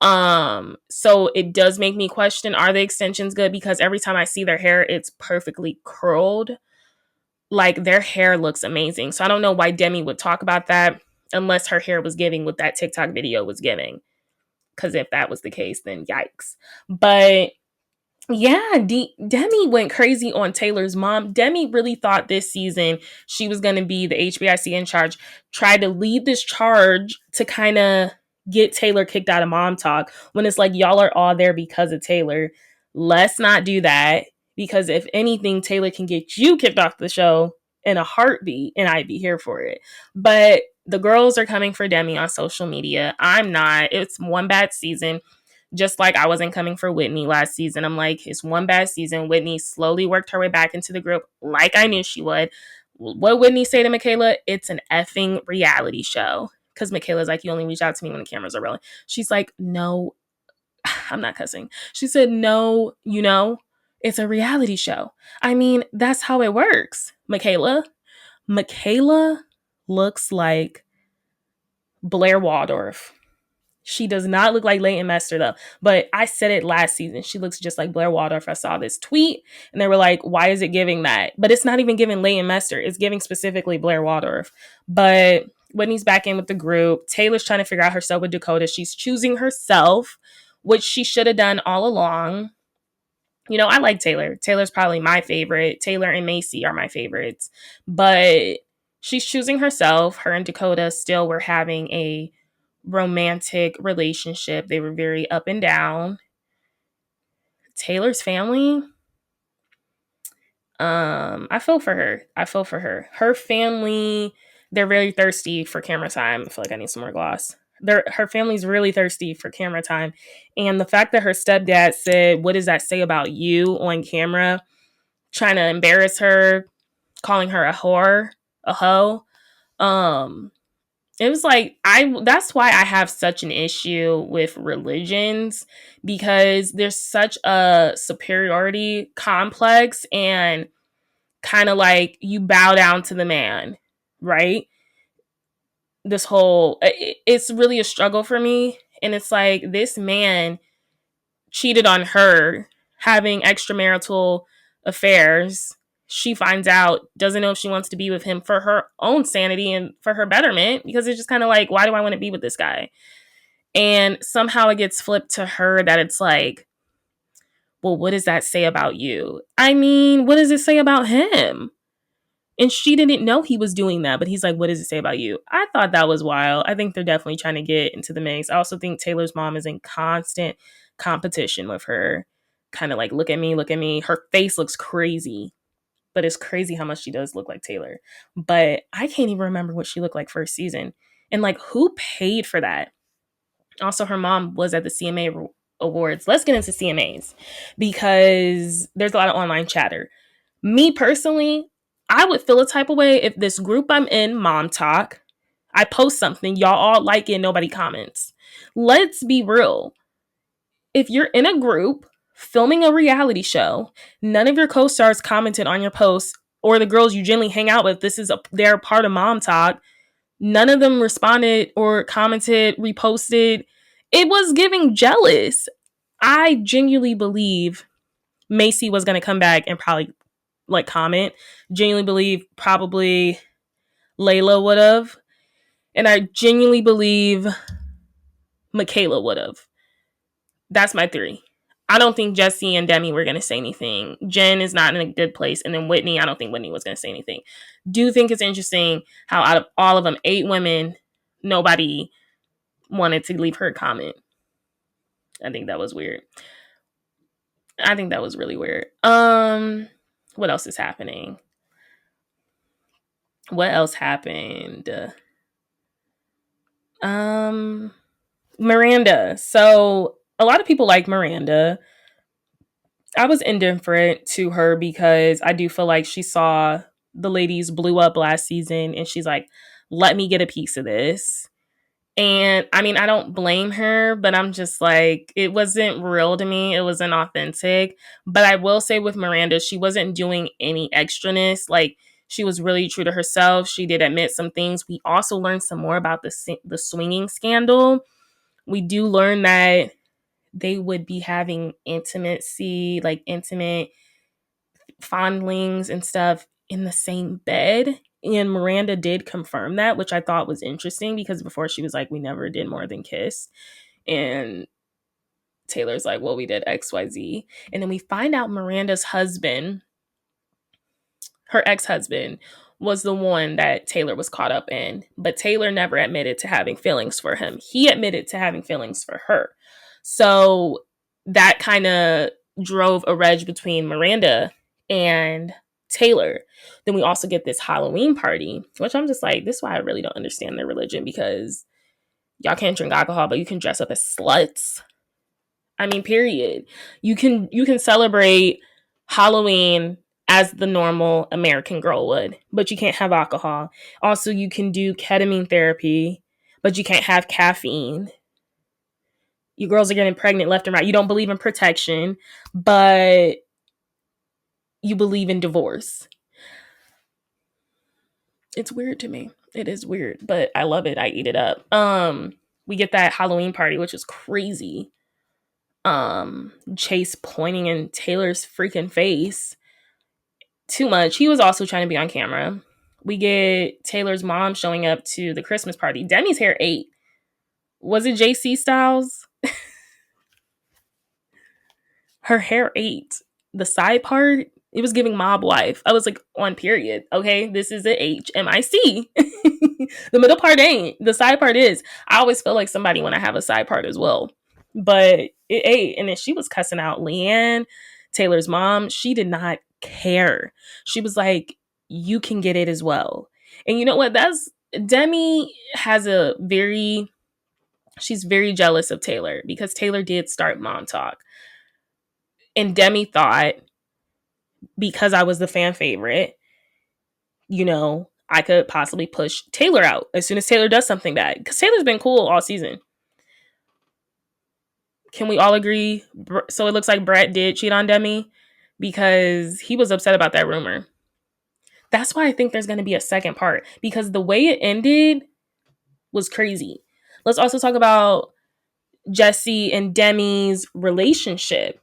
So it does make me question, are the extensions good? Because every time I see their hair, it's perfectly curled. Like, their hair looks amazing. So I don't know why Demi would talk about that unless her hair was giving what that TikTok video was giving. Because if that was the case, then yikes. But yeah, Demi went crazy on Taylor's mom. Demi really thought this season she was going to be the HBIC in charge, tried to lead this charge to kind of get Taylor kicked out of Mom Talk, when it's like, y'all are all there because of Taylor. Let's not do that, because if anything, Taylor can get you kicked off the show in a heartbeat, and I'd be here for it. But the girls are coming for Demi on social media. I'm not. It's one bad season. Just like I wasn't coming for Whitney last season. I'm like, it's one bad season. Whitney slowly worked her way back into the group like I knew she would. What Whitney say to Michaela? It's an effing reality show. Because Michaela's like, you only reach out to me when the cameras are rolling. She's like, no, I'm not cussing. She said, no, it's a reality show. I mean, that's how it works. Michaela looks like Blair Waldorf. She does not look like Leighton Mester, though. But I said it last season. She looks just like Blair Waldorf. I saw this tweet, and they were like, why is it giving that? But it's not even giving Leighton Mester. It's giving specifically Blair Waldorf. But Whitney's back in with the group. Taylor's trying to figure out herself with Dakota. She's choosing herself, which she should have done all along. I like Taylor. Taylor's probably my favorite. Taylor and Macy are my favorites. But she's choosing herself. Her and Dakota still were having a romantic relationship. They were very up and down. Taylor's family, I feel for her. Her family, they're very thirsty for camera time. I feel like I need some more gloss. Her family's really thirsty for camera time. And the fact that her stepdad said, "What does that say about you?" on camera, trying to embarrass her, calling her a whore, a hoe. It was like, that's why I have such an issue with religions, because there's such a superiority complex, and kind of like you bow down to the man, right? This whole, it's really a struggle for me. And it's like, this man cheated on her, having extramarital affairs. She finds out, doesn't know if she wants to be with him for her own sanity and for her betterment, because it's just kind of like, why do I want to be with this guy? And somehow it gets flipped to her that it's like, well, what does that say about you? I mean, what does it say about him? And she didn't know he was doing that, but he's like, what does it say about you? I thought that was wild. I think they're definitely trying to get into the mix. I also think Taylor's mom is in constant competition with her. Kind of like, look at me, look at me. Her face looks crazy, but it's crazy how much she does look like Taylor. But I can't even remember what she looked like first season. And like, who paid for that? Also, her mom was at the CMA Awards. Let's get into CMAs, because there's a lot of online chatter. Me personally, I would feel a type of way if this group I'm in, Mom Talk, I post something, y'all all like it, nobody comments. Let's be real. If you're in a group filming a reality show, none of your co-stars commented on your post, or the girls you generally hang out with, they're part of Mom Talk, none of them responded or commented, reposted. It was giving jealous. I genuinely believe Macy was going to come back and probably like comment. Genuinely believe probably Layla would have. And I genuinely believe Michaela would have. That's my theory. I don't think Jesse and Demi were going to say anything. Jen is not in a good place. And then Whitney, I don't think Whitney was going to say anything. Do think it's interesting how out of all of them, 8 women, nobody wanted to leave her a comment. I think that was weird. I think that was really weird. What else is happening? What else happened? Miranda. So a lot of people like Miranda. I was indifferent to her because I do feel like she saw the ladies blew up last season and she's like, let me get a piece of this. And I mean, I don't blame her, but I'm just like, it wasn't real to me. It wasn't authentic. But I will say with Miranda, she wasn't doing any extraness. Like, she was really true to herself. She did admit some things. We also learned some more about the swinging scandal. We do learn that they would be having intimacy, like intimate fondlings and stuff in the same bed. And Miranda did confirm that, which I thought was interesting, because before she was like, we never did more than kiss. And Taylor's like, well, we did XYZ. And then we find out Miranda's husband, her ex-husband, was the one that Taylor was caught up in. But Taylor never admitted to having feelings for him. He admitted to having feelings for her. So that kind of drove a wedge between Miranda and Taylor. Then we also get this Halloween party, which I'm just like, this is why I really don't understand their religion, because y'all can't drink alcohol, but you can dress up as sluts. I mean, period. You can celebrate Halloween as the normal American girl would, but you can't have alcohol. Also, you can do ketamine therapy, but you can't have caffeine. You girls are getting pregnant left and right. You don't believe in protection, but you believe in divorce. It's weird to me. It is weird, but I love it. I eat it up. We get that Halloween party, which is crazy. Chase pointing in Taylor's freaking face. Too much. He was also trying to be on camera. We get Taylor's mom showing up to the Christmas party. Demi's hair ate. Was it JC Styles? Her hair ate. The side part, It was giving mob wife. I was like, on period. Okay, this is a HMIC. The middle part ain't. The side part is. I always feel like somebody when I have a side part as well. But it ain't. And then she was cussing out Leanne, Taylor's mom. She did not care. She was like, you can get it as well. And you know what? Demi has she's very jealous of Taylor because Taylor did start Mom Talk. And Demi thought, because I was the fan favorite, I could possibly push Taylor out as soon as Taylor does something bad. Because Taylor's been cool all season. Can we all agree? So it looks like Brett did cheat on Demi because he was upset about that rumor. That's why I think there's going to be a second part, because the way it ended was crazy. Let's also talk about Jesse and Demi's relationship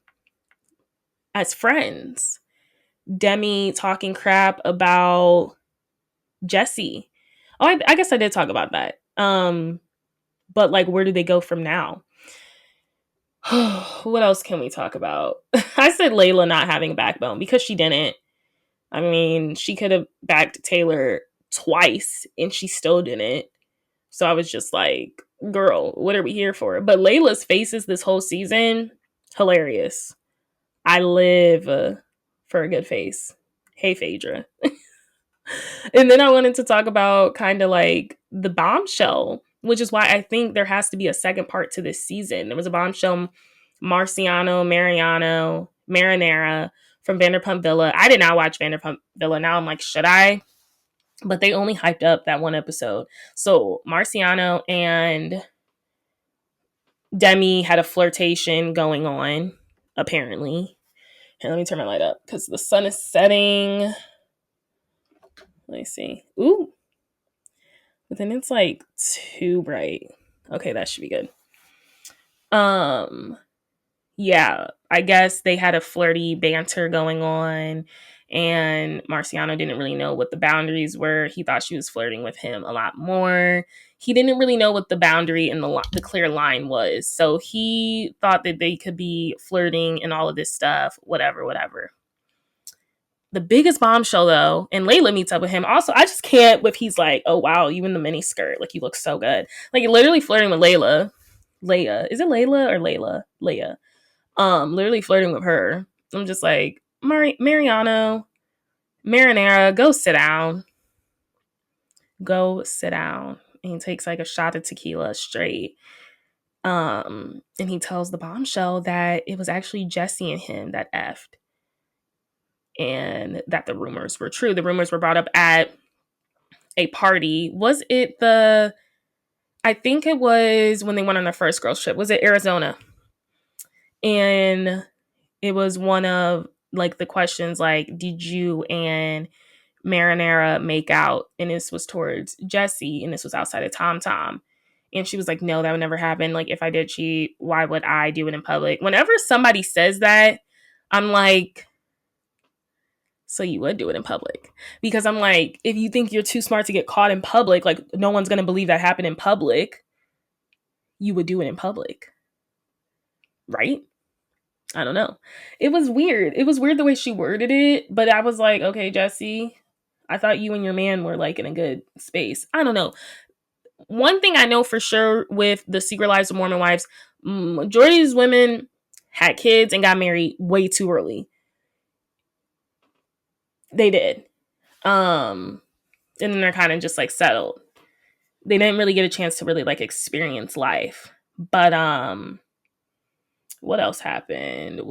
as friends. Demi talking crap about Jesse. Oh, I guess I did talk about that. But like, where do they go from now? What else can we talk about? I said Layla not having a backbone because she didn't. I mean, she could have backed Taylor twice and she still didn't. So I was just like, girl, what are we here for? But Layla's faces this whole season, hilarious. I live for a good face. Hey, Phaedra. And then I wanted to talk about kind of like the bombshell, which is why I think there has to be a second part to this season. There was a bombshell, Marinara from Vanderpump Villa. I did not watch Vanderpump Villa. Now I'm like, should I? But they only hyped up that one episode. So Marciano and Demi had a flirtation going on, apparently. Here, let me turn my light up because the sun is setting. Let me see. Ooh. But then it's like too bright. Okay, that should be good. Yeah, I guess they had a flirty banter going on, and Marciano didn't really know what the boundaries were. He thought she was flirting with him a lot more. He didn't really know what the boundary and the clear line was. So he thought that they could be flirting and all of this stuff, whatever. The biggest bombshell, though, and Layla meets up with him. Also, I just can't with he's like, oh, wow, you in the mini skirt. Like, you look so good. Like, literally flirting with Layla. Leia. Is it Layla or Layla? Leia. Literally flirting with her. I'm just like, Marinara, go sit down. Go sit down. And he takes like a shot of tequila straight. And he tells the bombshell that it was actually Jesse and him that effed. And that the rumors were true. The rumors were brought up at a party. Was it I think it was when they went on their first girls trip. Was it Arizona? And it was one of like the questions like, did you and Marinara make out? And this was towards Jesse, and this was outside of Tom Tom. And she was like, no, that would never happen. Like, if I did cheat, why would I do it in public? Whenever somebody says that, I'm like, so you would do it in public? Because I'm like, if you think you're too smart to get caught in public, like no one's going to believe that happened in public, you would do it in public. Right? I don't know. It was weird. It was weird the way she worded it, but I was like, okay, Jesse, I thought you and your man were like in a good space. I don't know. One thing I know for sure with the Secret Lives of Mormon Wives, majority of these women had kids and got married way too early. They did. And then they're kind of just like settled. They didn't really get a chance to really like experience life. But what else happened?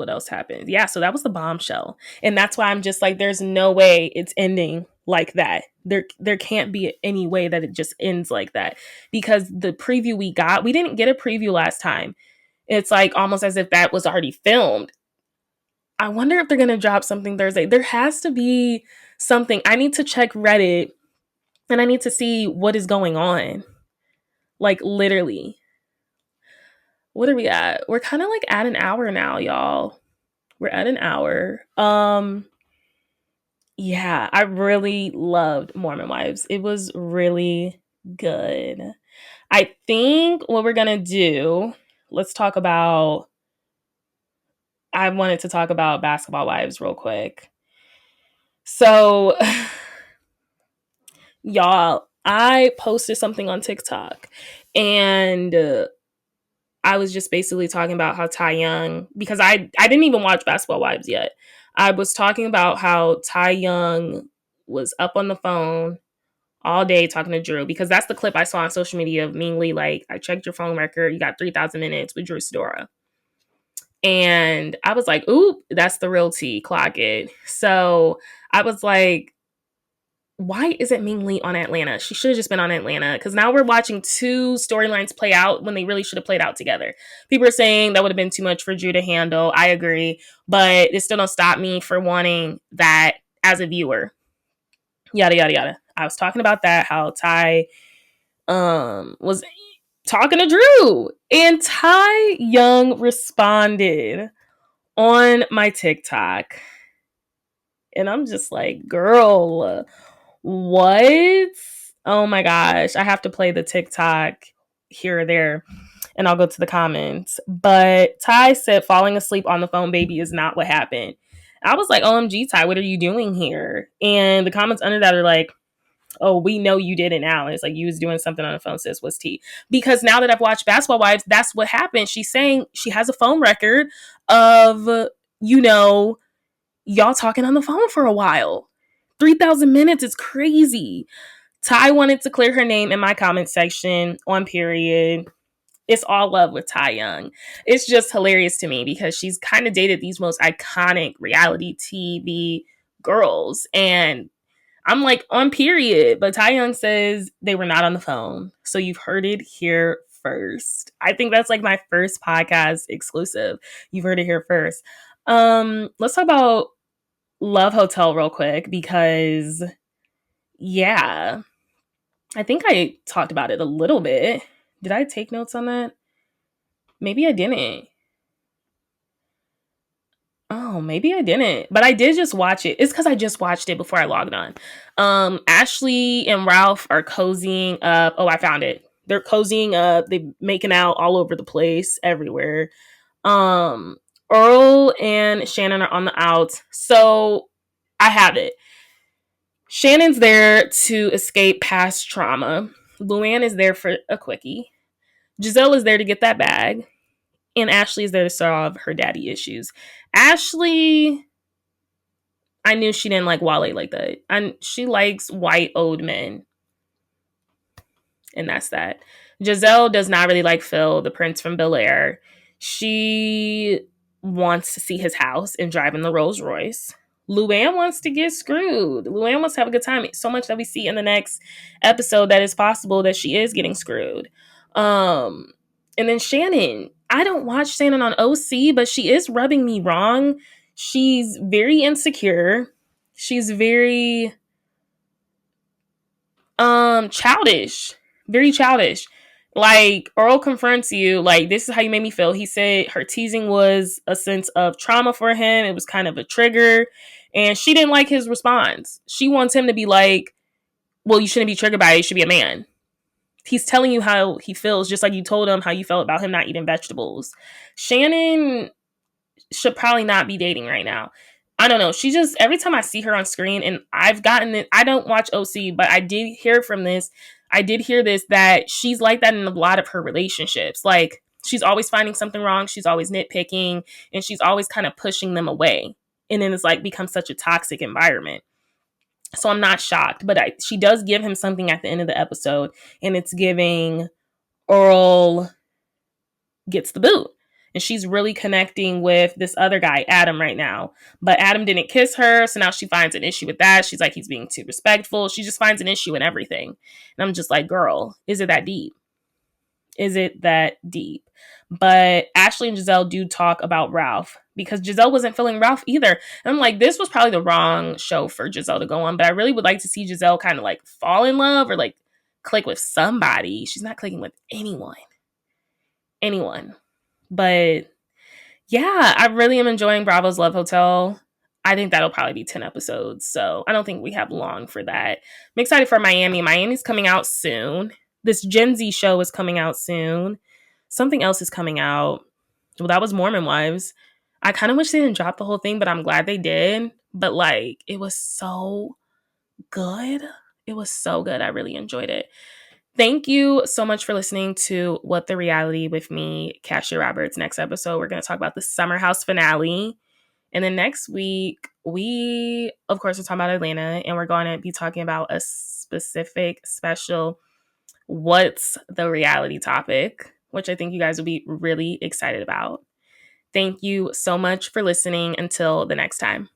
Yeah, so that was the bombshell. And that's why I'm just like, there's no way it's ending like that. There can't be any way that it just ends like that. Because the preview we didn't get a preview last time. It's like almost as if that was already filmed. I wonder if they're going to drop something Thursday. There has to be something. I need to check Reddit and I need to see what is going on. Like, literally. What are we at? We're kind of like at an hour now, y'all. We're at an hour. Yeah, I really loved Mormon Wives. It was really good. I think what we're going to do, I wanted to talk about Basketball Wives real quick. So, y'all, I posted something on TikTok and I was just basically talking about how Ty Young, because I didn't even watch Basketball Wives yet. I was talking about how Ty Young was up on the phone all day talking to Drew, because that's the clip I saw on social media of Ming Lee, like, I checked your phone record, you got 3,000 minutes with Drew Sidora. And I was like, oop, that's the real tea, clock it. So I was like, why isn't Ming Lee on Atlanta? She should have just been on Atlanta, because now we're watching two storylines play out when they really should have played out together. People are saying that would have been too much for Drew to handle. I agree, but it still don't stop me from wanting that as a viewer. Yada yada yada. I was talking about that, how Ty was talking to Drew, and Ty Young responded on my TikTok, and I'm just like, girl, what? Oh my gosh. I have to play the TikTok here or there, and I'll go to the comments. But Ty said falling asleep on the phone, baby, is not what happened. I was like, OMG, Ty, what are you doing here? And the comments under that are like, oh, we know you did it now. And it's like, you was doing something on the phone, sis. What's tea? Because now that I've watched Basketball Wives, that's what happened. She's saying she has a phone record of, y'all talking on the phone for a while. 3,000 minutes is crazy. Ty wanted to clear her name in my comment section on period. It's all love with Ty Young. It's just hilarious to me because she's kind of dated these most iconic reality TV girls. And I'm like, on period. But Ty Young says they were not on the phone. So you've heard it here first. I think that's like my first podcast exclusive. You've heard it here first. Let's talk about Love Hotel real quick, because yeah, I think I talked about it a little bit. Did I take notes on that? Maybe I didn't. Oh, maybe I didn't. But I did just watch it. It's because I just watched it before I logged on. Ashley and Ralph are cozying up. Oh, I found it. They're cozying up. They're making out all over the place, everywhere. Earl and Shannon are on the outs. So I have it. Shannon's there to escape past trauma. Luann is there for a quickie. Giselle is there to get that bag. And Ashley is there to solve her daddy issues. Ashley, I knew she didn't like Wale like that. And she likes white old men. And that's that. Giselle does not really like Phil, the prince from Bel Air. She wants to see his house and drive in the Rolls Royce. Luann wants to get screwed. Luann wants to have a good time. So much that we see in the next episode that it's possible that she is getting screwed. And then Shannon. I don't watch Shannon on OC, but she is rubbing me wrong. She's very insecure. She's very childish. Very childish. Like, Earl confronts you, like, this is how you made me feel. He said her teasing was a sense of trauma for him. It was kind of a trigger. And she didn't like his response. She wants him to be like, well, you shouldn't be triggered by it. You should be a man. He's telling you how he feels, just like you told him how you felt about him not eating vegetables. Shannon should probably not be dating right now. I don't know. She just, every time I see her on screen, and I've gotten it, I don't watch OC, but I did hear from this. I did hear this, that she's like that in a lot of her relationships. Like, she's always finding something wrong. She's always nitpicking, and she's always kind of pushing them away. And then it's like becomes such a toxic environment. So I'm not shocked, but she does give him something at the end of the episode, and it's giving Earl gets the boot. And she's really connecting with this other guy, Adam, right now. But Adam didn't kiss her, so now she finds an issue with that. She's like, he's being too respectful. She just finds an issue in everything. And I'm just like, girl, is it that deep? Is it that deep? But Ashley and Giselle do talk about Ralph, because Giselle wasn't feeling Ralph either. And I'm like, this was probably the wrong show for Giselle to go on. But I really would like to see Giselle kind of like fall in love or like click with somebody. She's not clicking with anyone. But yeah, I really am enjoying Bravo's Love Hotel. I think that'll probably be 10 episodes. So I don't think we have long for that. I'm excited for Miami. Miami's coming out soon. This Gen Z show is coming out soon. Something else is coming out. Well, that was Mormon Wives. I kind of wish they didn't drop the whole thing, but I'm glad they did. but like it was so good. It was so good. I really enjoyed it. Thank you so much for listening to What the Reality with me, Cassia Roberts. Next episode, we're going to talk about the Summer House finale. And then next week, we, of course, are talking about Atlanta, and we're going to be talking about a specific, special What's the Reality topic, which I think you guys will be really excited about. Thank you so much for listening. Until the next time.